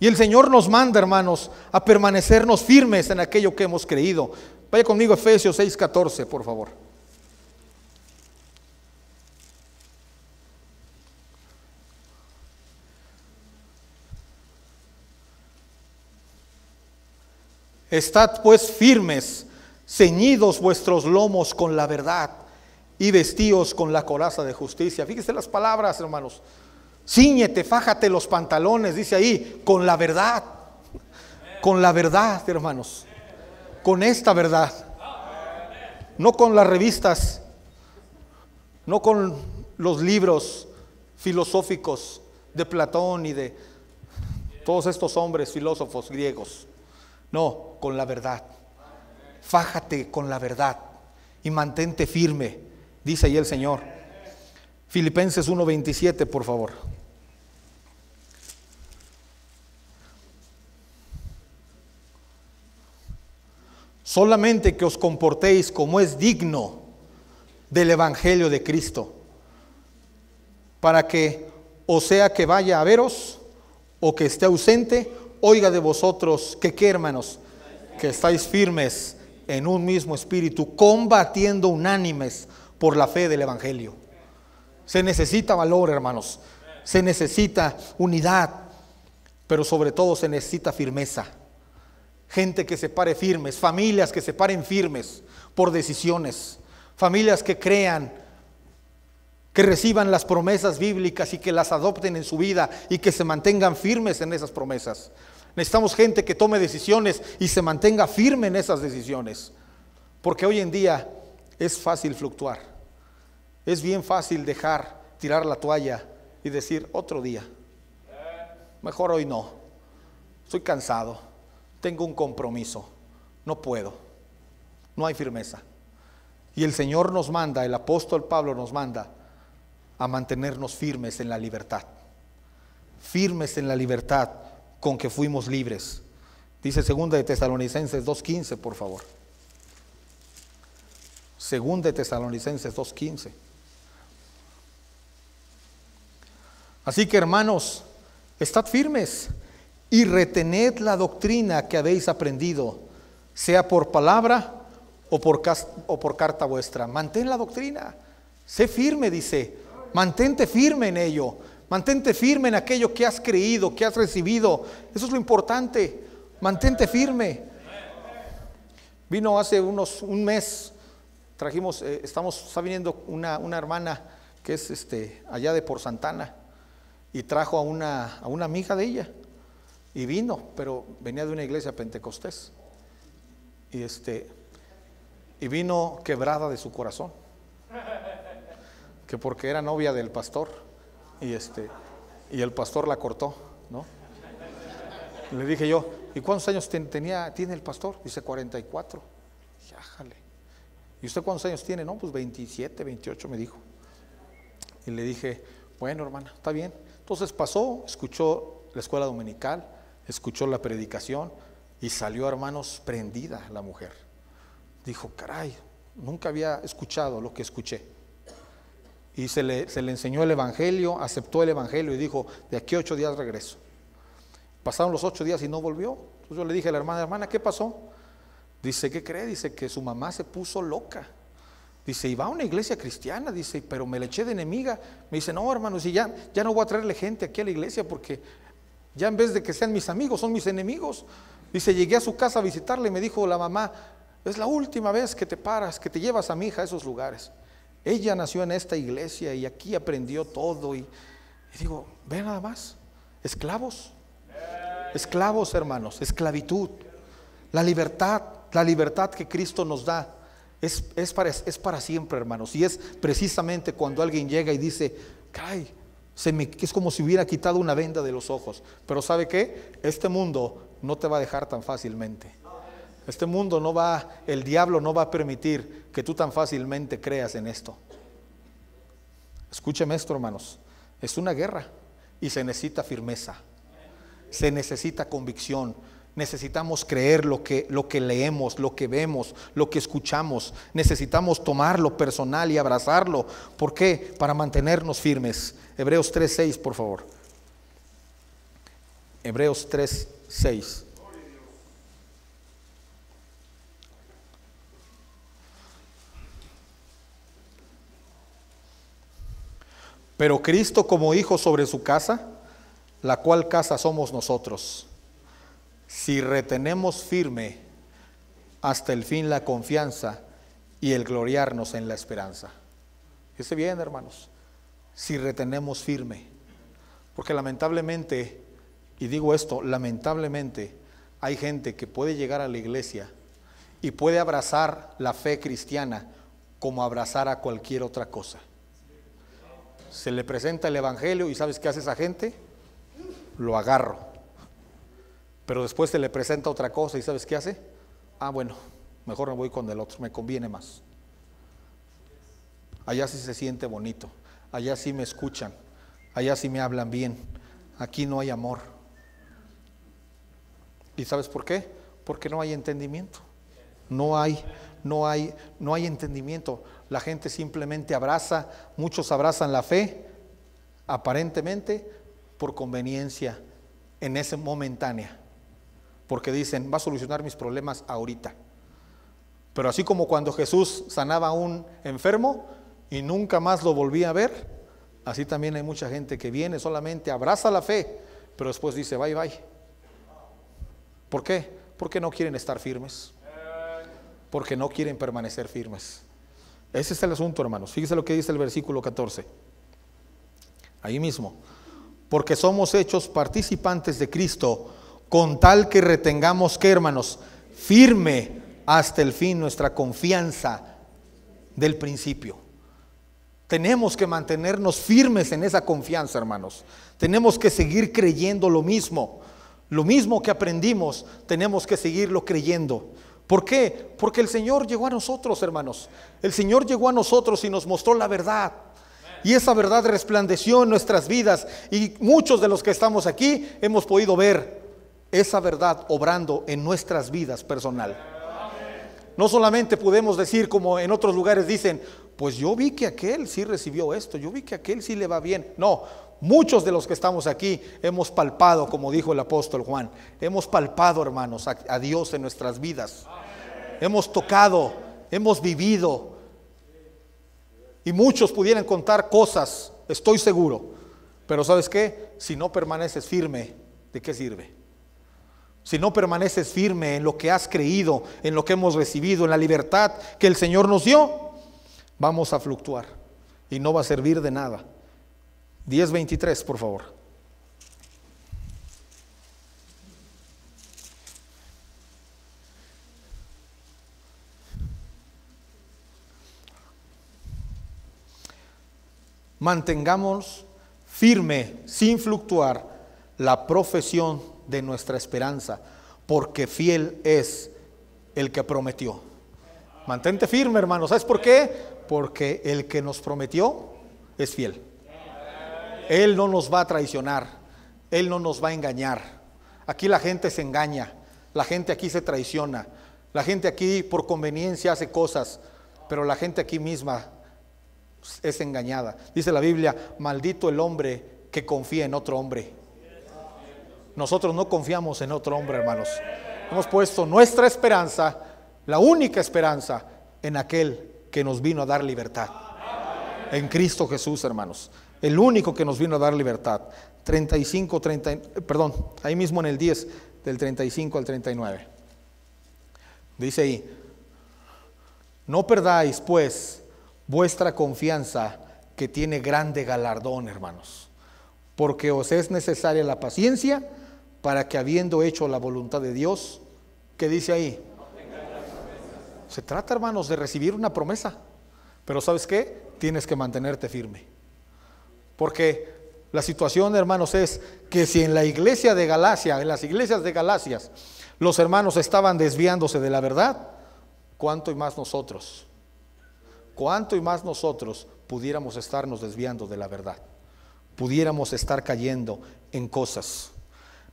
Speaker 1: Y el Señor nos manda, hermanos, a permanecernos firmes en aquello que hemos creído. Vaya conmigo a Efesios 6:14, por favor. Estad pues firmes, ceñidos vuestros lomos con la verdad, y vestíos con la coraza de justicia. Fíjese las palabras, hermanos. Cíñete, fájate los pantalones, dice ahí, con la verdad. Con la verdad, hermanos. Con esta verdad. No con las revistas, no con los libros filosóficos de Platón y de todos estos hombres filósofos griegos. No, con la verdad. Fájate con la verdad y mantente firme, dice ahí el Señor. Filipenses 1:27, por favor. Solamente que os comportéis como es digno del Evangelio de Cristo, para que, o sea que vaya a veros, o que esté ausente, oiga de vosotros que qué, hermanos, que estáis firmes en un mismo espíritu, combatiendo unánimes por la fe del Evangelio. Se necesita valor, hermanos, se necesita unidad, pero sobre todo se necesita firmeza. Gente que se pare firmes, familias que se paren firmes por decisiones, familias que crean, que reciban las promesas bíblicas y que las adopten en su vida y que se mantengan firmes en esas promesas. Necesitamos gente que tome decisiones y se mantenga firme en esas decisiones, porque hoy en día es fácil fluctuar, es bien fácil tirar la toalla y decir otro día, mejor hoy no, estoy cansado, tengo un compromiso, no puedo, no hay firmeza. Y el Señor nos manda, el apóstol Pablo nos manda a mantenernos firmes en la libertad, firmes en la libertad con que fuimos libres. Dice 2 de Tesalonicenses 2:15, por favor. 2 de Tesalonicenses 2:15. Así que, hermanos, estad firmes y retened la doctrina que habéis aprendido, sea por palabra o por carta vuestra. Mantén la doctrina, sé firme, dice, mantente firme en ello, mantente firme en aquello que has creído, que has recibido. Eso es lo importante, mantente firme. Vino hace un mes, está viniendo una hermana que es allá de por Santana, y trajo a una amiga de ella, y vino, pero venía de una iglesia pentecostés, y vino quebrada de su corazón, que porque era novia del pastor, y el pastor la cortó, ¿no? Y le dije yo, ¿y cuántos años tiene el pastor? Dice 44. Yájale. ¿Y usted cuántos años tiene? No, pues 27, 28 me dijo. Y le dije, bueno, hermana, está bien. Entonces pasó, escuchó la escuela dominical, escuchó la predicación y salió, hermanos, prendida la mujer. Dijo, caray, nunca había escuchado lo que escuché. Y se le enseñó el evangelio, aceptó el evangelio y dijo, de aquí a 8 días regreso. Pasaron los 8 días y no volvió. Entonces yo le dije a la hermana, ¿qué pasó? Dice, ¿qué cree? Dice que su mamá se puso loca. Dice, y va a una iglesia cristiana, dice, pero me le eché de enemiga. Me dice, no, hermano, si ya no voy a traerle gente aquí a la iglesia, porque ya en vez de que sean mis amigos, son mis enemigos. Dice, llegué a su casa a visitarle y me dijo la mamá, es la última vez que te paras, que te llevas a mi hija a esos lugares. Ella nació en esta iglesia y aquí aprendió todo. Y digo, ve nada más, esclavos, hermanos, esclavitud. La libertad que Cristo nos da es para siempre, hermanos. Y es precisamente cuando alguien llega y dice, caray, es como si hubiera quitado una venda de los ojos. Pero ¿sabe qué? Este mundo no te va a dejar tan fácilmente. Este mundo el diablo no va a permitir que tú tan fácilmente creas en esto. Escúcheme esto, hermanos, es una guerra y se necesita firmeza, se necesita convicción, necesitamos creer lo que leemos, lo que vemos, lo que escuchamos, necesitamos tomarlo personal y abrazarlo. ¿Por qué? Para mantenernos firmes. Hebreos 3:6, por favor. Hebreos 3:6. Pero Cristo como hijo sobre su casa, la cual casa somos nosotros, si retenemos firme hasta el fin la confianza y el gloriarnos en la esperanza. fíjese bien, hermanos, si retenemos firme. Porque lamentablemente, y digo esto, lamentablemente hay gente que puede llegar a la iglesia y puede abrazar la fe cristiana como abrazar a cualquier otra cosa. Se le presenta el evangelio y ¿sabes qué hace esa gente? Lo agarro. Pero después se le presenta otra cosa y ¿sabes qué hace? Ah, bueno, mejor me voy con el otro, me conviene más. Allá sí se siente bonito, allá sí me escuchan, allá sí me hablan bien, aquí no hay amor. ¿Y sabes por qué? Porque no hay entendimiento. No hay entendimiento. La gente simplemente abraza, muchos abrazan la fe, aparentemente por conveniencia, en ese momentánea, porque dicen, va a solucionar mis problemas ahorita. Pero así como cuando Jesús sanaba a un enfermo y nunca más lo volvía a ver, así también hay mucha gente que viene, solamente abraza la fe, pero después dice, bye bye. ¿Por qué? Porque no quieren estar firmes, porque no quieren permanecer firmes. Ese es el asunto, hermanos. Fíjese lo que dice el versículo 14. Ahí mismo. Porque somos hechos participantes de Cristo, con tal que retengamos, ¿qué, hermanos? Firme hasta el fin nuestra confianza del principio. Tenemos que mantenernos firmes en esa confianza, hermanos. Tenemos que seguir creyendo lo mismo que aprendimos, tenemos que seguirlo creyendo. ¿Por qué? Porque el Señor llegó a nosotros, hermanos. El Señor llegó a nosotros y nos mostró la verdad. Y esa verdad resplandeció en nuestras vidas. Y muchos de los que estamos aquí hemos podido ver esa verdad obrando en nuestras vidas personal. No solamente podemos decir como en otros lugares dicen, pues yo vi que aquel sí recibió esto, yo vi que aquel sí le va bien. No, muchos de los que estamos aquí hemos palpado, como dijo el apóstol Juan, hemos palpado, hermanos, a Dios en nuestras vidas. Hemos tocado, hemos vivido. Y muchos pudieran contar cosas, estoy seguro. Pero ¿sabes qué? Si no permaneces firme, ¿de qué sirve? Si no permaneces firme en lo que has creído, en lo que hemos recibido, en la libertad que el Señor nos dio, vamos a fluctuar y no va a servir de nada. 10:23, por favor. Mantengamos firme, sin fluctuar, la profesión de nuestra esperanza, porque fiel es el que prometió. Mantente firme, hermano. ¿Sabes por qué? Porque el que nos prometió es fiel. Él no nos va a traicionar, Él no nos va a engañar. Aquí la gente se engaña, la gente aquí se traiciona, la gente aquí por conveniencia hace cosas, pero la gente aquí misma es engañada. Dice la Biblia, maldito el hombre que confía en otro hombre. Nosotros no confiamos en otro hombre, hermanos. Hemos puesto nuestra esperanza, la única esperanza, en aquel que nos vino a dar libertad. En Cristo Jesús, hermanos. El único que nos vino a dar libertad. 35, ahí mismo en el 10, del 35 al 39. Dice ahí, no perdáis pues vuestra confianza, que tiene grande galardón, hermanos, porque os es necesaria la paciencia, para que habiendo hecho la voluntad de Dios, ¿qué dice ahí? Se trata, hermanos, de recibir una promesa, pero ¿sabes qué? Tienes que mantenerte firme, porque la situación, hermanos, es que si en la iglesia de Galacia, en las iglesias de Galacias, los hermanos estaban desviándose de la verdad, ¿cuánto y más nosotros pudiéramos estarnos desviando de la verdad? Pudiéramos estar cayendo en cosas.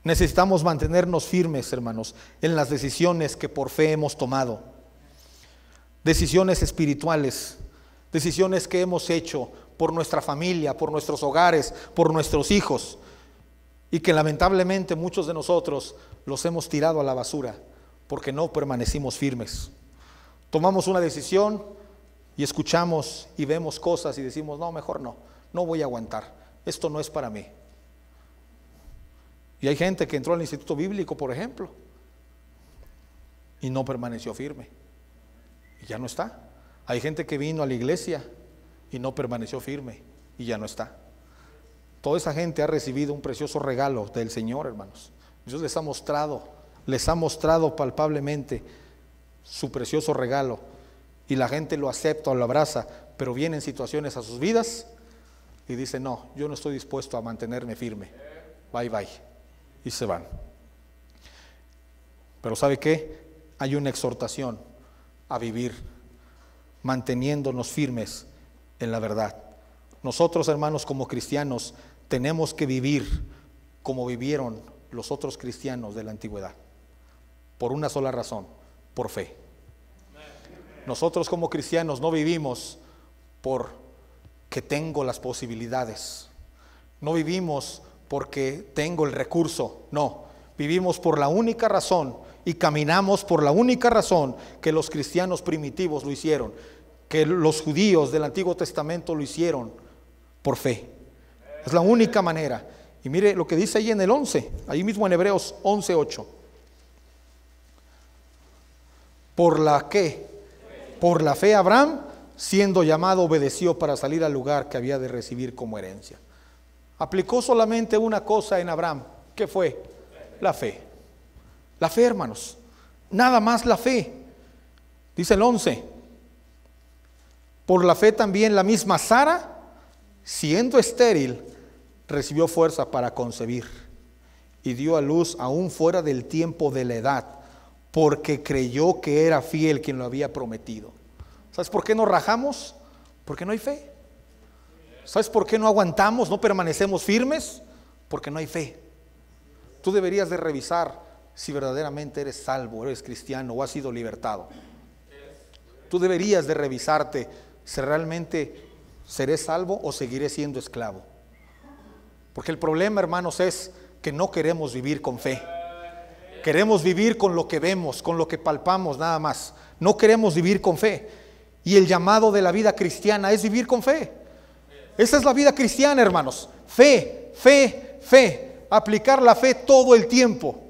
Speaker 1: Necesitamos mantenernos firmes, hermanos, en las decisiones que por fe hemos tomado. Decisiones espirituales, decisiones que hemos hecho por nuestra familia, por nuestros hogares, por nuestros hijos, y que lamentablemente muchos de nosotros los hemos tirado a la basura porque no permanecimos firmes. Tomamos una decisión y escuchamos y vemos cosas y decimos, no, mejor no voy a aguantar, esto no es para mí. Y hay gente que entró al instituto bíblico, por ejemplo, y no permaneció firme, y ya no está. Hay gente que vino a la iglesia y no permaneció firme y ya no está. Toda esa gente ha recibido un precioso regalo del Señor, hermanos. Dios les ha mostrado palpablemente su precioso regalo, y la gente lo acepta o lo abraza, pero vienen situaciones a sus vidas y dicen: no, yo no estoy dispuesto a mantenerme firme, bye bye, y se van. Pero ¿sabe qué? Hay una exhortación a vivir manteniéndonos firmes en la verdad. Nosotros, hermanos, como cristianos, tenemos que vivir como vivieron los otros cristianos de la antigüedad, por una sola razón: por fe. Nosotros como cristianos no vivimos porque tengo las posibilidades, no vivimos porque tengo el recurso, no, vivimos por la única razón y caminamos por la única razón que los cristianos primitivos lo hicieron, que los judíos del Antiguo Testamento lo hicieron: por fe. Es la única manera. Y mire lo que dice ahí en el 11, ahí mismo en Hebreos 11:8. ¿Por la qué? Por la fe Abraham, siendo llamado, obedeció para salir al lugar que había de recibir como herencia. Aplicó solamente una cosa en Abraham. ¿Qué fue? La fe. La fe, hermanos. Nada más la fe. Dice el 11. Por la fe también la misma Sara, siendo estéril, recibió fuerza para concebir y dio a luz aún fuera del tiempo de la edad, porque creyó que era fiel quien lo había prometido. ¿Sabes por qué nos rajamos? Porque no hay fe. ¿Sabes por qué no aguantamos, no permanecemos firmes? Porque no hay fe. Tú deberías de revisar si verdaderamente eres salvo, eres cristiano o has sido libertado. Tú deberías de revisarte si realmente seré salvo o seguiré siendo esclavo. Porque el problema, hermanos, es que no queremos vivir con fe. Queremos vivir con lo que vemos, con lo que palpamos nada más. No queremos vivir con fe. Y el llamado de la vida cristiana es vivir con fe. Esa es la vida cristiana, hermanos. Fe, fe, fe. Aplicar la fe todo el tiempo.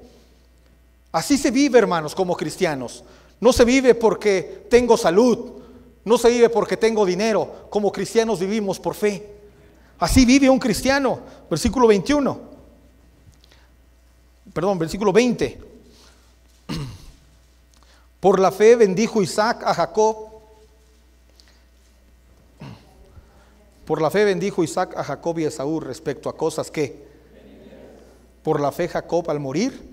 Speaker 1: Así se vive, hermanos, como cristianos. No se vive porque tengo salud. No se vive porque tengo dinero. Como cristianos vivimos por fe. Así vive un cristiano. Versículo 21. Versículo 20. Por la fe bendijo Isaac a Jacob. Por la fe bendijo Isaac a Jacob y a Esaú respecto a cosas que. Por la fe Jacob al morir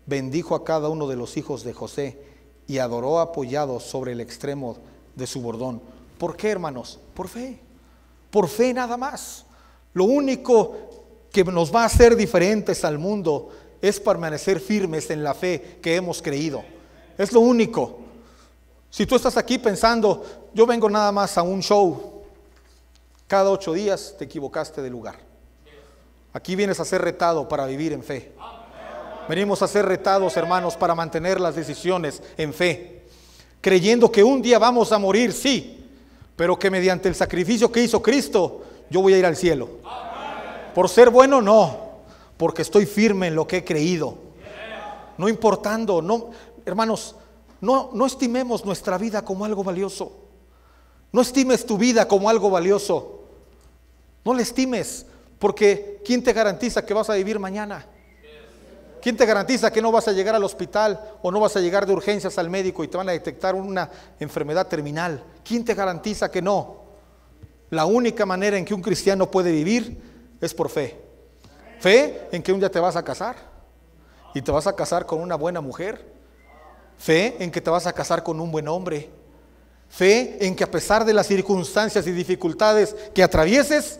Speaker 1: bendijo a cada uno de los hijos de José y adoró apoyado sobre el extremo de su bordón. ¿Por qué, hermanos? Por fe. Por fe nada más. Lo único que nos va a hacer diferentes al mundo es permanecer firmes en la fe que hemos creído. Es lo único. Si tú estás aquí pensando: yo vengo nada más a un show cada 8 días, te equivocaste de lugar. Aquí vienes a ser retado para vivir en fe. Venimos a ser retados, hermanos, para mantener las decisiones en fe, creyendo que un día vamos a morir, sí, pero que mediante el sacrificio que hizo Cristo, yo voy a ir al cielo. Por ser bueno, no, porque estoy firme en lo que he creído. No importando, no, hermanos, no estimemos nuestra vida como algo valioso. No estimes tu vida como algo valioso. No la estimes, porque ¿quién te garantiza que vas a vivir mañana? ¿Quién te garantiza que no vas a llegar al hospital o no vas a llegar de urgencias al médico y te van a detectar una enfermedad terminal? ¿Quién te garantiza que no? La única manera en que un cristiano puede vivir es por fe. Fe en que un día te vas a casar y te vas a casar con una buena mujer. Fe en que te vas a casar con un buen hombre. Fe en que a pesar de las circunstancias y dificultades que atravieses,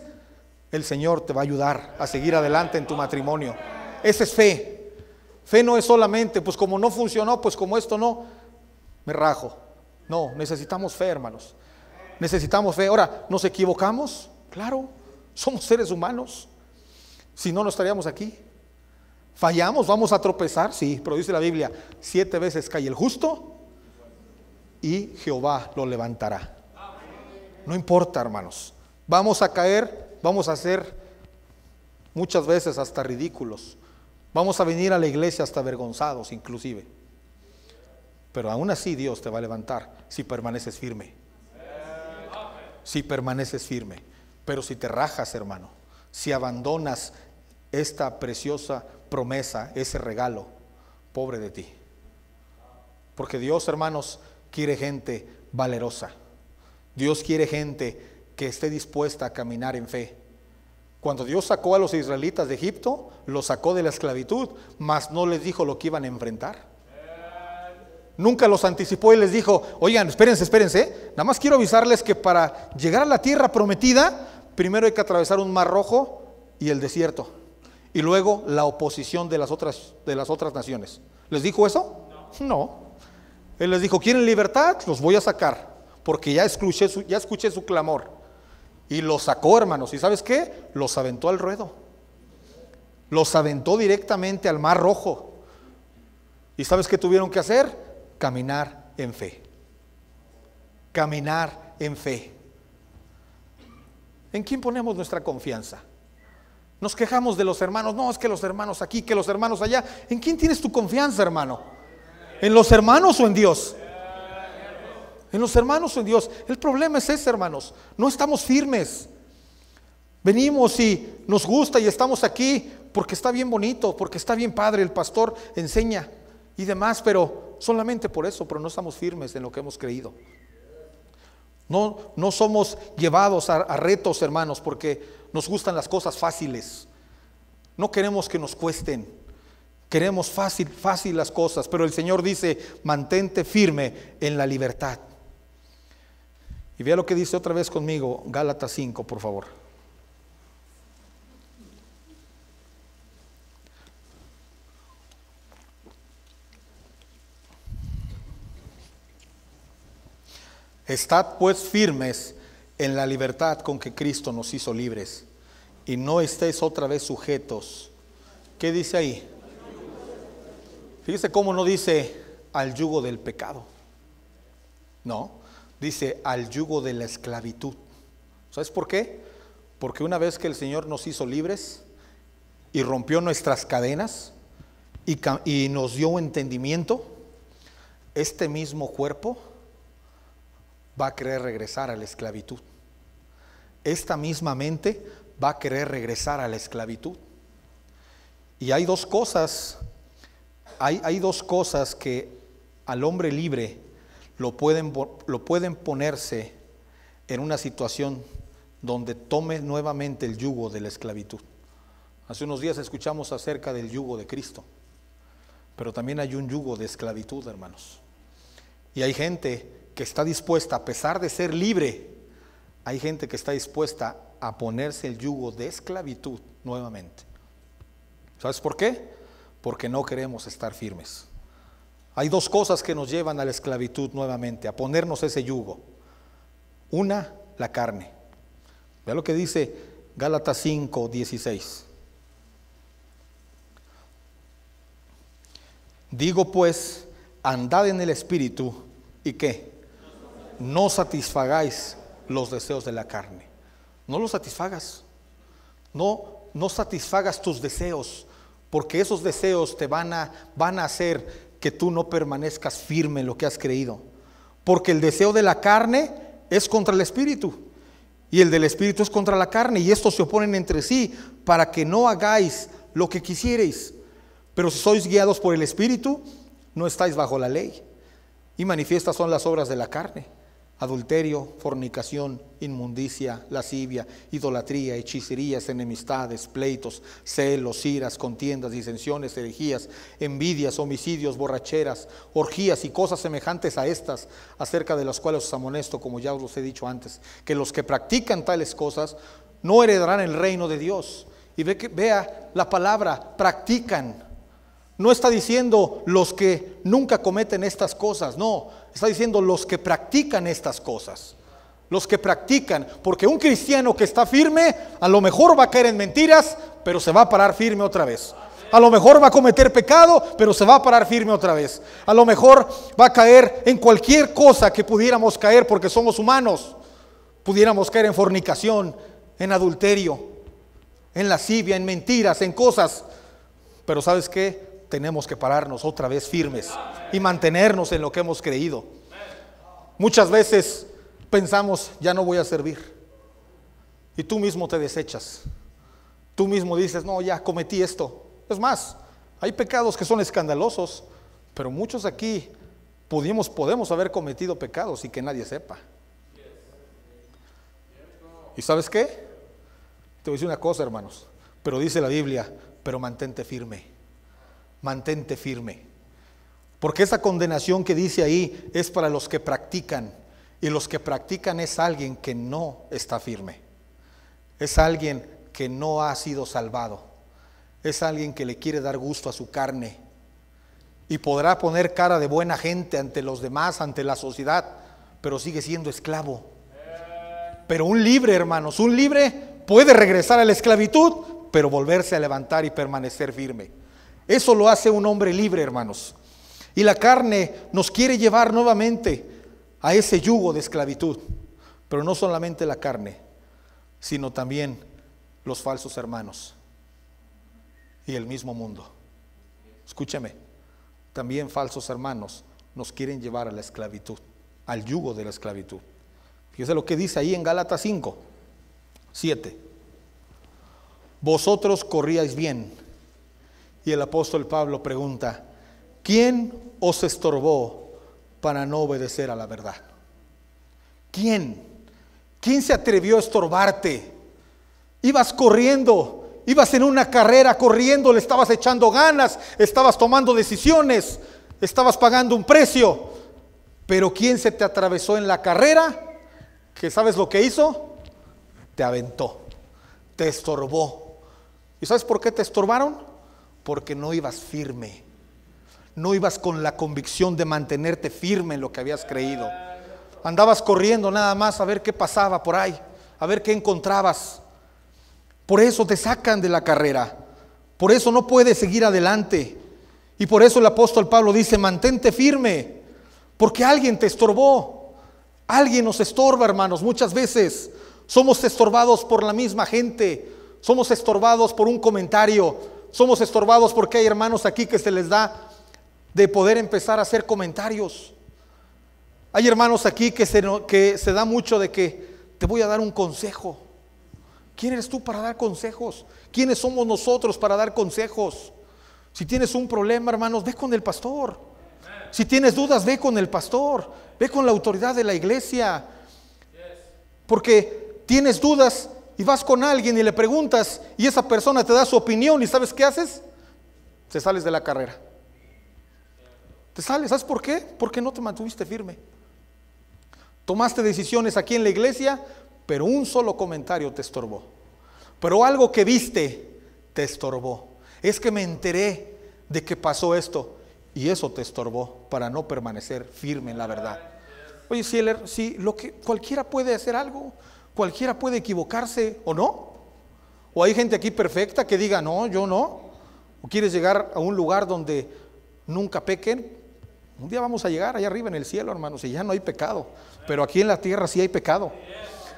Speaker 1: el Señor te va a ayudar a seguir adelante en tu matrimonio. Esa es fe. Fe no es solamente, pues como no funcionó, pues como esto no, me rajo. No, necesitamos fe, hermanos. Necesitamos fe. Ahora, ¿nos equivocamos? Claro, somos seres humanos. Si no, no estaríamos aquí. ¿Fallamos? ¿Vamos a tropezar? Sí, pero dice la Biblia: 7 veces cae el justo y Jehová lo levantará. No importa, hermanos. Vamos a caer, vamos a ser muchas veces hasta ridículos. Vamos a venir a la iglesia hasta avergonzados inclusive. Pero aún así Dios te va a levantar si permaneces firme. si permaneces firme. Pero si te rajas, hermano, si abandonas esta preciosa promesa, ese regalo, pobre de ti. Porque Dios, hermanos, quiere gente valerosa. Dios quiere gente que esté dispuesta a caminar en fe. Cuando Dios sacó a los israelitas de Egipto, los sacó de la esclavitud, mas no les dijo lo que iban a enfrentar. Nunca los anticipó y les dijo: oigan, espérense, nada más quiero avisarles que para llegar a la tierra prometida, primero hay que atravesar un mar rojo y el desierto, y luego la oposición de las otras naciones. ¿Les dijo eso? No. Él les dijo: ¿quieren libertad? Los voy a sacar, porque ya escuché su clamor. Y los sacó, hermanos, ¿y sabes qué? Los aventó al ruedo. Los aventó directamente al mar rojo. ¿Y sabes qué tuvieron que hacer? Caminar en fe. Caminar en fe. ¿En quién ponemos nuestra confianza? Nos quejamos de los hermanos. No, es que los hermanos aquí, que los hermanos allá. ¿En quién tienes tu confianza, hermano? ¿En los hermanos o en Dios? En los hermanos o en Dios. El problema es ese, hermanos. No estamos firmes. Venimos y nos gusta y estamos aquí porque está bien bonito, porque está bien padre, el pastor enseña y demás, pero solamente por eso, pero no estamos firmes en lo que hemos creído. No somos llevados a retos, hermanos, porque nos gustan las cosas fáciles. No queremos que nos cuesten. Queremos fácil las cosas, pero el Señor dice: mantente firme en la libertad. Y vea lo que dice otra vez conmigo, Gálatas 5, por favor. Estad pues firmes en la libertad con que Cristo nos hizo libres, y no estéis otra vez sujetos. ¿Qué dice ahí? Fíjese cómo no dice al yugo del pecado. No, dice al yugo de la esclavitud. ¿Sabes por qué? Porque una vez que el Señor nos hizo libres y rompió nuestras cadenas y nos dio entendimiento, este mismo cuerpo va a querer regresar a la esclavitud. Esta misma mente va a querer regresar a la esclavitud. Y hay dos cosas, hay dos cosas que al hombre libre lo pueden ponerse en una situación donde tome nuevamente el yugo de la esclavitud. Hace unos días escuchamos acerca del yugo de Cristo, pero también hay un yugo de esclavitud, hermanos. Y hay gente que está dispuesta, a pesar de ser libre, hay gente que está dispuesta a ponerse el yugo de esclavitud nuevamente. ¿Sabes por qué? Porque no queremos estar firmes. Hay dos cosas que nos llevan a la esclavitud nuevamente, a ponernos ese yugo. Una, la carne. Vea lo que dice Gálatas 5, 16. Digo pues, andad en el Espíritu, ¿y qué? No satisfagáis los deseos de la carne. No los satisfagas. No satisfagas tus deseos, porque esos deseos te van a hacer que tú no permanezcas firme en lo que has creído. Porque el deseo de la carne es contra el Espíritu, y el del Espíritu es contra la carne, y estos se oponen entre sí, para que no hagáis lo que quisierais. Pero si sois guiados por el Espíritu, no estáis bajo la ley. Y manifiestas son las obras de la carne: adulterio, fornicación, inmundicia, lascivia, idolatría, hechicerías, enemistades, pleitos, celos, iras, contiendas, disensiones, herejías, envidias, homicidios, borracheras, orgías y cosas semejantes a estas, acerca de las cuales os amonesto, como ya os he dicho antes, que los que practican tales cosas no heredarán el reino de Dios. Y vea la palabra practican. No está diciendo los que nunca cometen estas cosas, no, está diciendo los que practican estas cosas. Los que practican, porque un cristiano que está firme, a lo mejor va a caer en mentiras, pero se va a parar firme otra vez. A lo mejor va a cometer pecado, pero se va a parar firme otra vez. A lo mejor va a caer en cualquier cosa que pudiéramos caer, porque somos humanos. Pudiéramos caer en fornicación, en adulterio, en lascivia, en mentiras, en cosas. Pero ¿sabes qué? Tenemos que pararnos otra vez firmes y mantenernos en lo que hemos creído. Muchas veces pensamos, ya no voy a servir. Y tú mismo te desechas. Tú mismo dices, no, ya cometí esto. Es más, hay pecados que son escandalosos, pero muchos aquí podemos haber cometido pecados y que nadie sepa. ¿Y sabes qué? Te voy a decir una cosa, hermanos, pero dice la Biblia, pero mantente firme. Mantente firme. Porque esa condenación que dice ahí es para los que practican. Y los que practican es alguien que no está firme. Es alguien que no ha sido salvado. Es alguien que le quiere dar gusto a su carne. Y podrá poner cara de buena gente ante los demás, ante la sociedad, pero sigue siendo esclavo. Pero un libre, hermanos, un libre puede regresar a la esclavitud, pero volverse a levantar y permanecer firme. Eso lo hace un hombre libre, hermanos. Y la carne nos quiere llevar nuevamente a ese yugo de esclavitud. Pero no solamente la carne, sino también los falsos hermanos y el mismo mundo. Escúcheme, también falsos hermanos nos quieren llevar a la esclavitud, al yugo de la esclavitud. Fíjese lo que dice ahí en Gálatas 5, 7. Vosotros corríais bien. Y el apóstol Pablo pregunta, ¿quién os estorbó para no obedecer a la verdad? ¿Quién? ¿Quién se atrevió a estorbarte? Ibas corriendo, ibas en una carrera corriendo, le estabas echando ganas, estabas tomando decisiones, estabas pagando un precio. Pero ¿quién se te atravesó en la carrera? ¿Que sabes lo que hizo? Te aventó, te estorbó. ¿Y sabes por qué te estorbaron? Porque no ibas firme. No ibas con la convicción de mantenerte firme en lo que habías creído. Andabas corriendo nada más a ver qué pasaba por ahí, a ver qué encontrabas. Por eso te sacan de la carrera. Por eso no puedes seguir adelante. Y por eso el apóstol Pablo dice, mantente firme, porque alguien te estorbó. Alguien nos estorba, hermanos. Muchas veces somos estorbados por la misma gente. Somos estorbados por un comentario. Somos estorbados porque hay hermanos aquí que se les da de poder empezar a hacer comentarios. Hay hermanos aquí que se da mucho de que te voy a dar un consejo. ¿Quién eres tú para dar consejos? ¿Quiénes somos nosotros para dar consejos? Si tienes un problema, hermanos, ve con el pastor. Si tienes dudas, ve con el pastor. Ve con la autoridad de la iglesia. Porque tienes dudas y vas con alguien y le preguntas y esa persona te da su opinión y ¿sabes qué haces? Te sales de la carrera. Te sales, ¿sabes por qué? Porque no te mantuviste firme. Tomaste decisiones aquí en la iglesia, pero un solo comentario te estorbó. Pero algo que viste te estorbó. Es que me enteré de que pasó esto y eso te estorbó para no permanecer firme en la verdad. Oye, si cualquiera puede hacer algo, cualquiera puede equivocarse o no. O hay gente aquí perfecta que diga, no, yo no. O quieres llegar a un lugar donde nunca pequen. Un día vamos a llegar allá arriba en el cielo, hermanos, y ya no hay pecado. Pero aquí en la tierra sí hay pecado.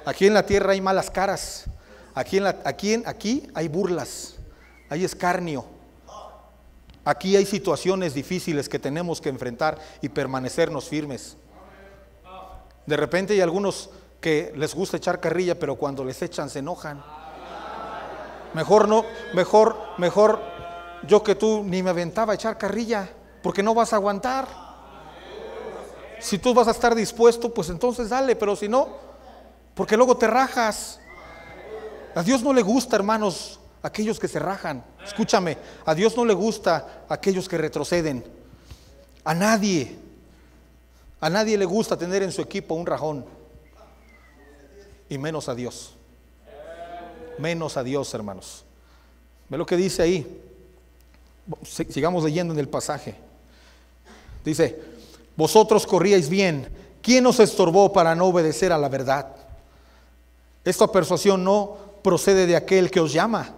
Speaker 1: Aquí en la tierra hay malas caras. Aquí hay burlas, hay escarnio. Aquí hay situaciones difíciles que tenemos que enfrentar y permanecernos firmes. De repente hay algunos que les gusta echar carrilla, pero cuando les echan se enojan. Mejor yo que tú ni me aventaba a echar carrilla, porque no vas a aguantar. Si tú vas a estar dispuesto, pues entonces dale, pero si no, porque luego te rajas. A Dios no le gusta, hermanos, aquellos que se rajan. Escúchame, a Dios no le gusta aquellos que retroceden. A nadie le gusta tener en su equipo un rajón. Y menos a Dios. Menos a Dios, hermanos. Ve lo que dice ahí. Sigamos leyendo en el pasaje. Dice, vosotros corríais bien. ¿Quién os estorbó para no obedecer a la verdad? Esta persuasión no procede de aquel que os llama.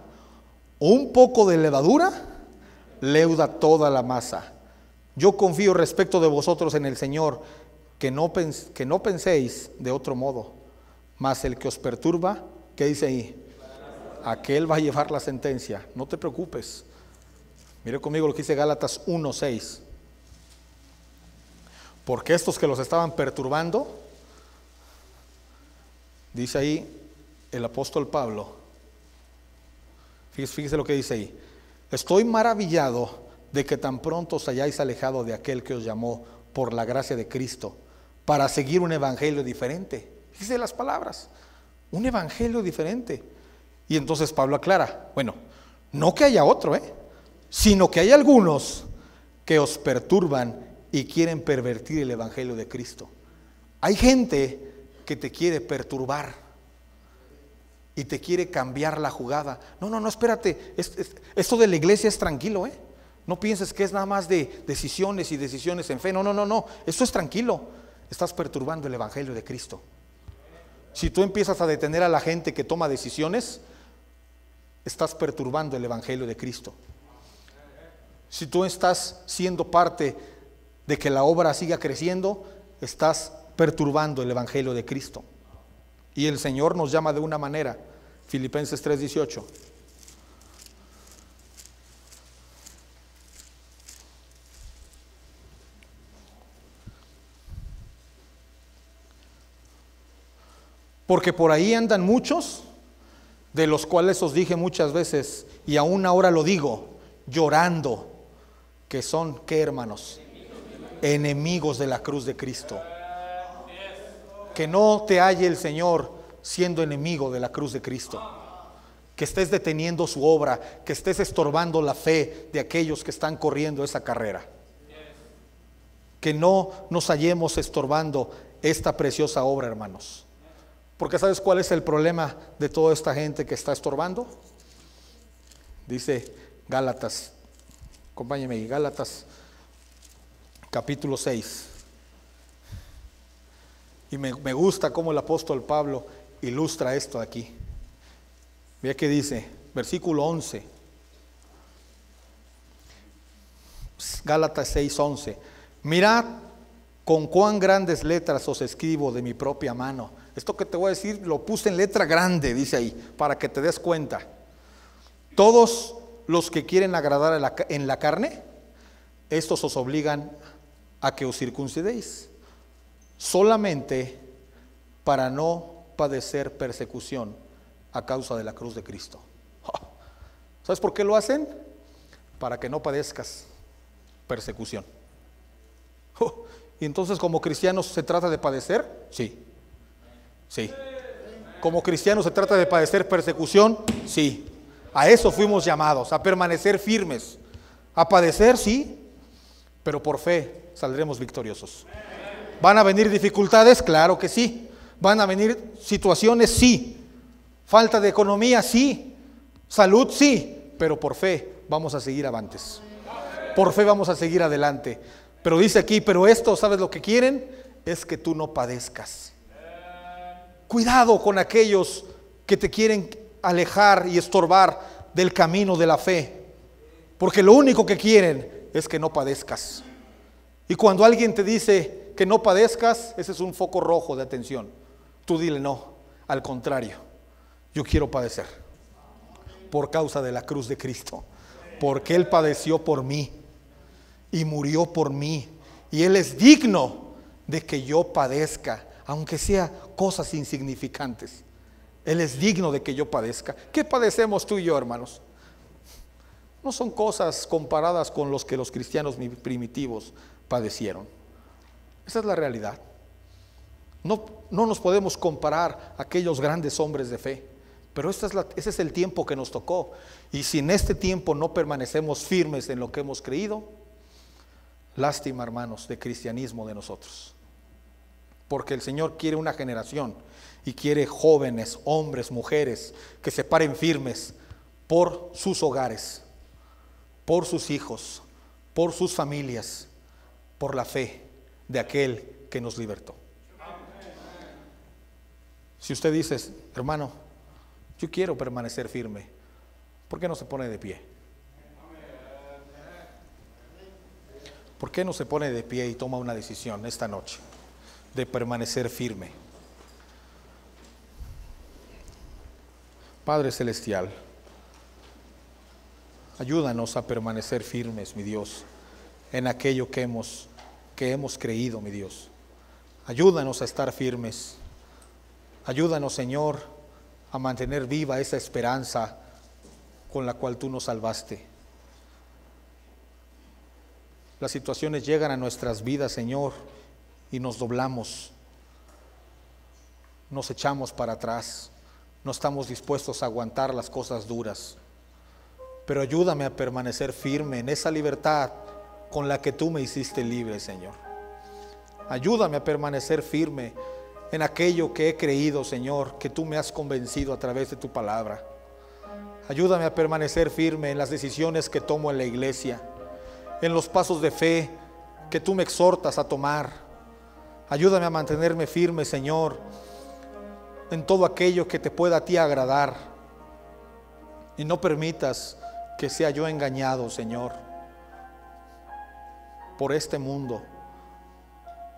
Speaker 1: Un poco de levadura leuda toda la masa. Yo confío respecto de vosotros en el Señor, que no penséis de otro modo. Mas el que os perturba, ¿qué dice ahí? Aquel va a llevar la sentencia. No te preocupes. Mire conmigo lo que dice Gálatas 1:6. Porque estos que los estaban perturbando Dice ahí el apóstol Pablo, fíjese lo que dice ahí: estoy maravillado de que tan pronto os hayáis alejado de aquel que os llamó por la gracia de Cristo para seguir un evangelio diferente. Fíjese las palabras, un evangelio diferente. Y entonces Pablo aclara, bueno, no que haya otro, sino que hay algunos que os perturban y quieren pervertir el evangelio de Cristo. Hay gente que te quiere perturbar y te quiere cambiar la jugada. No, espérate, esto de la iglesia es tranquilo, no pienses que es nada más de decisiones y decisiones en fe. No, esto es tranquilo. Estás perturbando el evangelio de Cristo. Si tú empiezas a detener a la gente que toma decisiones, estás perturbando el evangelio de Cristo. Si tú estás siendo parte de que la obra siga creciendo, estás perturbando el evangelio de Cristo. Y el Señor nos llama de una manera. Filipenses 3:18. Porque por ahí andan muchos, de los cuales os dije muchas veces, y aún ahora lo digo, llorando, que son, ¿qué, hermanos? Enemigos de la cruz de Cristo. Que no te halle el Señor siendo enemigo de la cruz de Cristo. Que estés deteniendo su obra, que estés estorbando la fe de aquellos que están corriendo esa carrera. Que no nos hallemos estorbando esta preciosa obra, hermanos. Porque ¿sabes cuál es el problema de toda esta gente que está estorbando? Dice Gálatas, acompáñeme ahí, Gálatas capítulo 6. Y me gusta cómo el apóstol Pablo ilustra esto aquí. Vea que dice, versículo 11. Gálatas 6:11. Mirad con cuán grandes letras os escribo de mi propia mano. Esto que te voy a decir lo puse en letra grande, dice ahí, para que te des cuenta. Todos los que quieren agradar en la carne, estos os obligan a que os circuncidéis, solamente para no padecer persecución a causa de la cruz de Cristo. ¿Sabes por qué lo hacen? Para que no padezcas persecución. Y entonces, como cristianos, ¿se trata de padecer? Sí. Como cristianos, ¿se trata de padecer persecución? Sí. A eso fuimos llamados, a permanecer firmes. A padecer, sí, pero por fe saldremos victoriosos. ¿Van a venir dificultades? Claro que sí. ¿Van a venir situaciones? Sí. ¿Falta de economía? Sí. ¿Salud? Sí. Pero por fe vamos a seguir avantes. Por fe vamos a seguir adelante. Pero dice aquí, pero esto, ¿sabes lo que quieren? Es que tú no padezcas. Cuidado con aquellos que te quieren alejar y estorbar del camino de la fe. Porque lo único que quieren es que no padezcas. Y cuando alguien te dice que no padezcas, ese es un foco rojo de atención. Tú dile no, al contrario, yo quiero padecer por causa de la cruz de Cristo, porque Él padeció por mí y murió por mí, y Él es digno de que yo padezca, aunque sea cosas insignificantes. Él es digno de que yo padezca. ¿Qué padecemos tú y yo, hermanos? No son cosas comparadas con los que los cristianos primitivos padecieron. Esa es la realidad. No nos podemos comparar a aquellos grandes hombres de fe, pero ese es el tiempo que nos tocó. Y si en este tiempo no permanecemos firmes en lo que hemos creído, lástima, hermanos, de cristianismo de nosotros. Porque el Señor quiere una generación y quiere jóvenes, hombres, mujeres que se paren firmes por sus hogares, por sus hijos, por sus familias, por la fe de aquel que nos libertó. Si usted dice, hermano, yo quiero permanecer firme, ¿por qué no se pone de pie? ¿Por qué no se pone de pie y toma una decisión esta noche de permanecer firme? Padre Celestial, ayúdanos a permanecer firmes, mi Dios, en aquello que hemos creído, mi Dios. Ayúdanos a estar firmes. Ayúdanos, Señor, a mantener viva esa esperanza con la cual tú nos salvaste. Las situaciones llegan a nuestras vidas, Señor, y nos doblamos, nos echamos para atrás, no estamos dispuestos a aguantar las cosas duras. Pero ayúdame a permanecer firme en esa libertad con la que tú me hiciste libre, Señor. Ayúdame a permanecer firme en aquello que he creído, Señor, que tú me has convencido a través de tu palabra. Ayúdame a permanecer firme en las decisiones que tomo en la iglesia, en los pasos de fe que tú me exhortas a tomar. Ayúdame a mantenerme firme, Señor, en todo aquello que te pueda a ti agradar. Y no permitas que sea yo engañado, Señor, por este mundo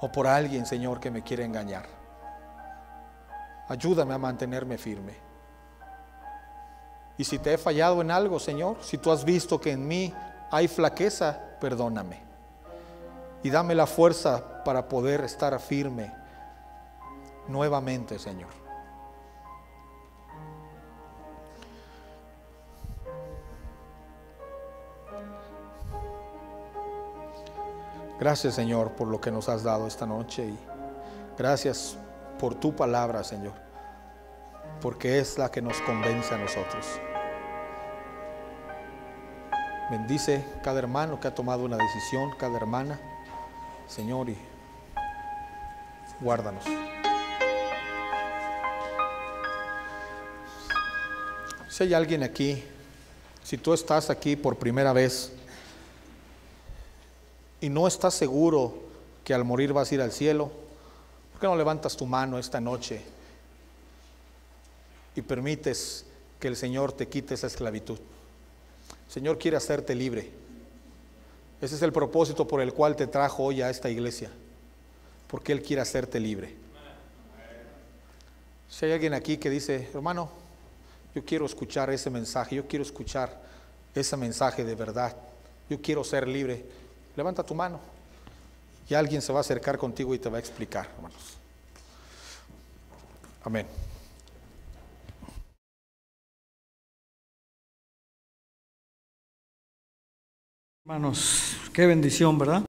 Speaker 1: o por alguien, Señor, que me quiere engañar. Ayúdame a mantenerme firme. Y si te he fallado en algo, Señor, si tú has visto que en mí hay flaqueza, perdóname. Y dame la fuerza para poder estar firme nuevamente, Señor. Gracias, Señor, por lo que nos has dado esta noche, y gracias por tu palabra, Señor, porque es la que nos convence a nosotros. Bendice cada hermano que ha tomado una decisión, cada hermana, Señor, y guárdanos. Si hay alguien aquí, si tú estás aquí por primera vez y no estás seguro que al morir vas a ir al cielo, ¿por qué no levantas tu mano esta noche y permites que el Señor te quite esa esclavitud? El Señor quiere hacerte libre. Ese es el propósito por el cual te trajo hoy a esta iglesia, porque Él quiere hacerte libre. Si hay alguien aquí que dice, hermano, yo quiero escuchar ese mensaje, yo quiero escuchar ese mensaje de verdad, yo quiero ser libre, levanta tu mano y alguien se va a acercar contigo y te va a explicar, hermanos. Amén.
Speaker 2: Hermanos, qué bendición, ¿verdad?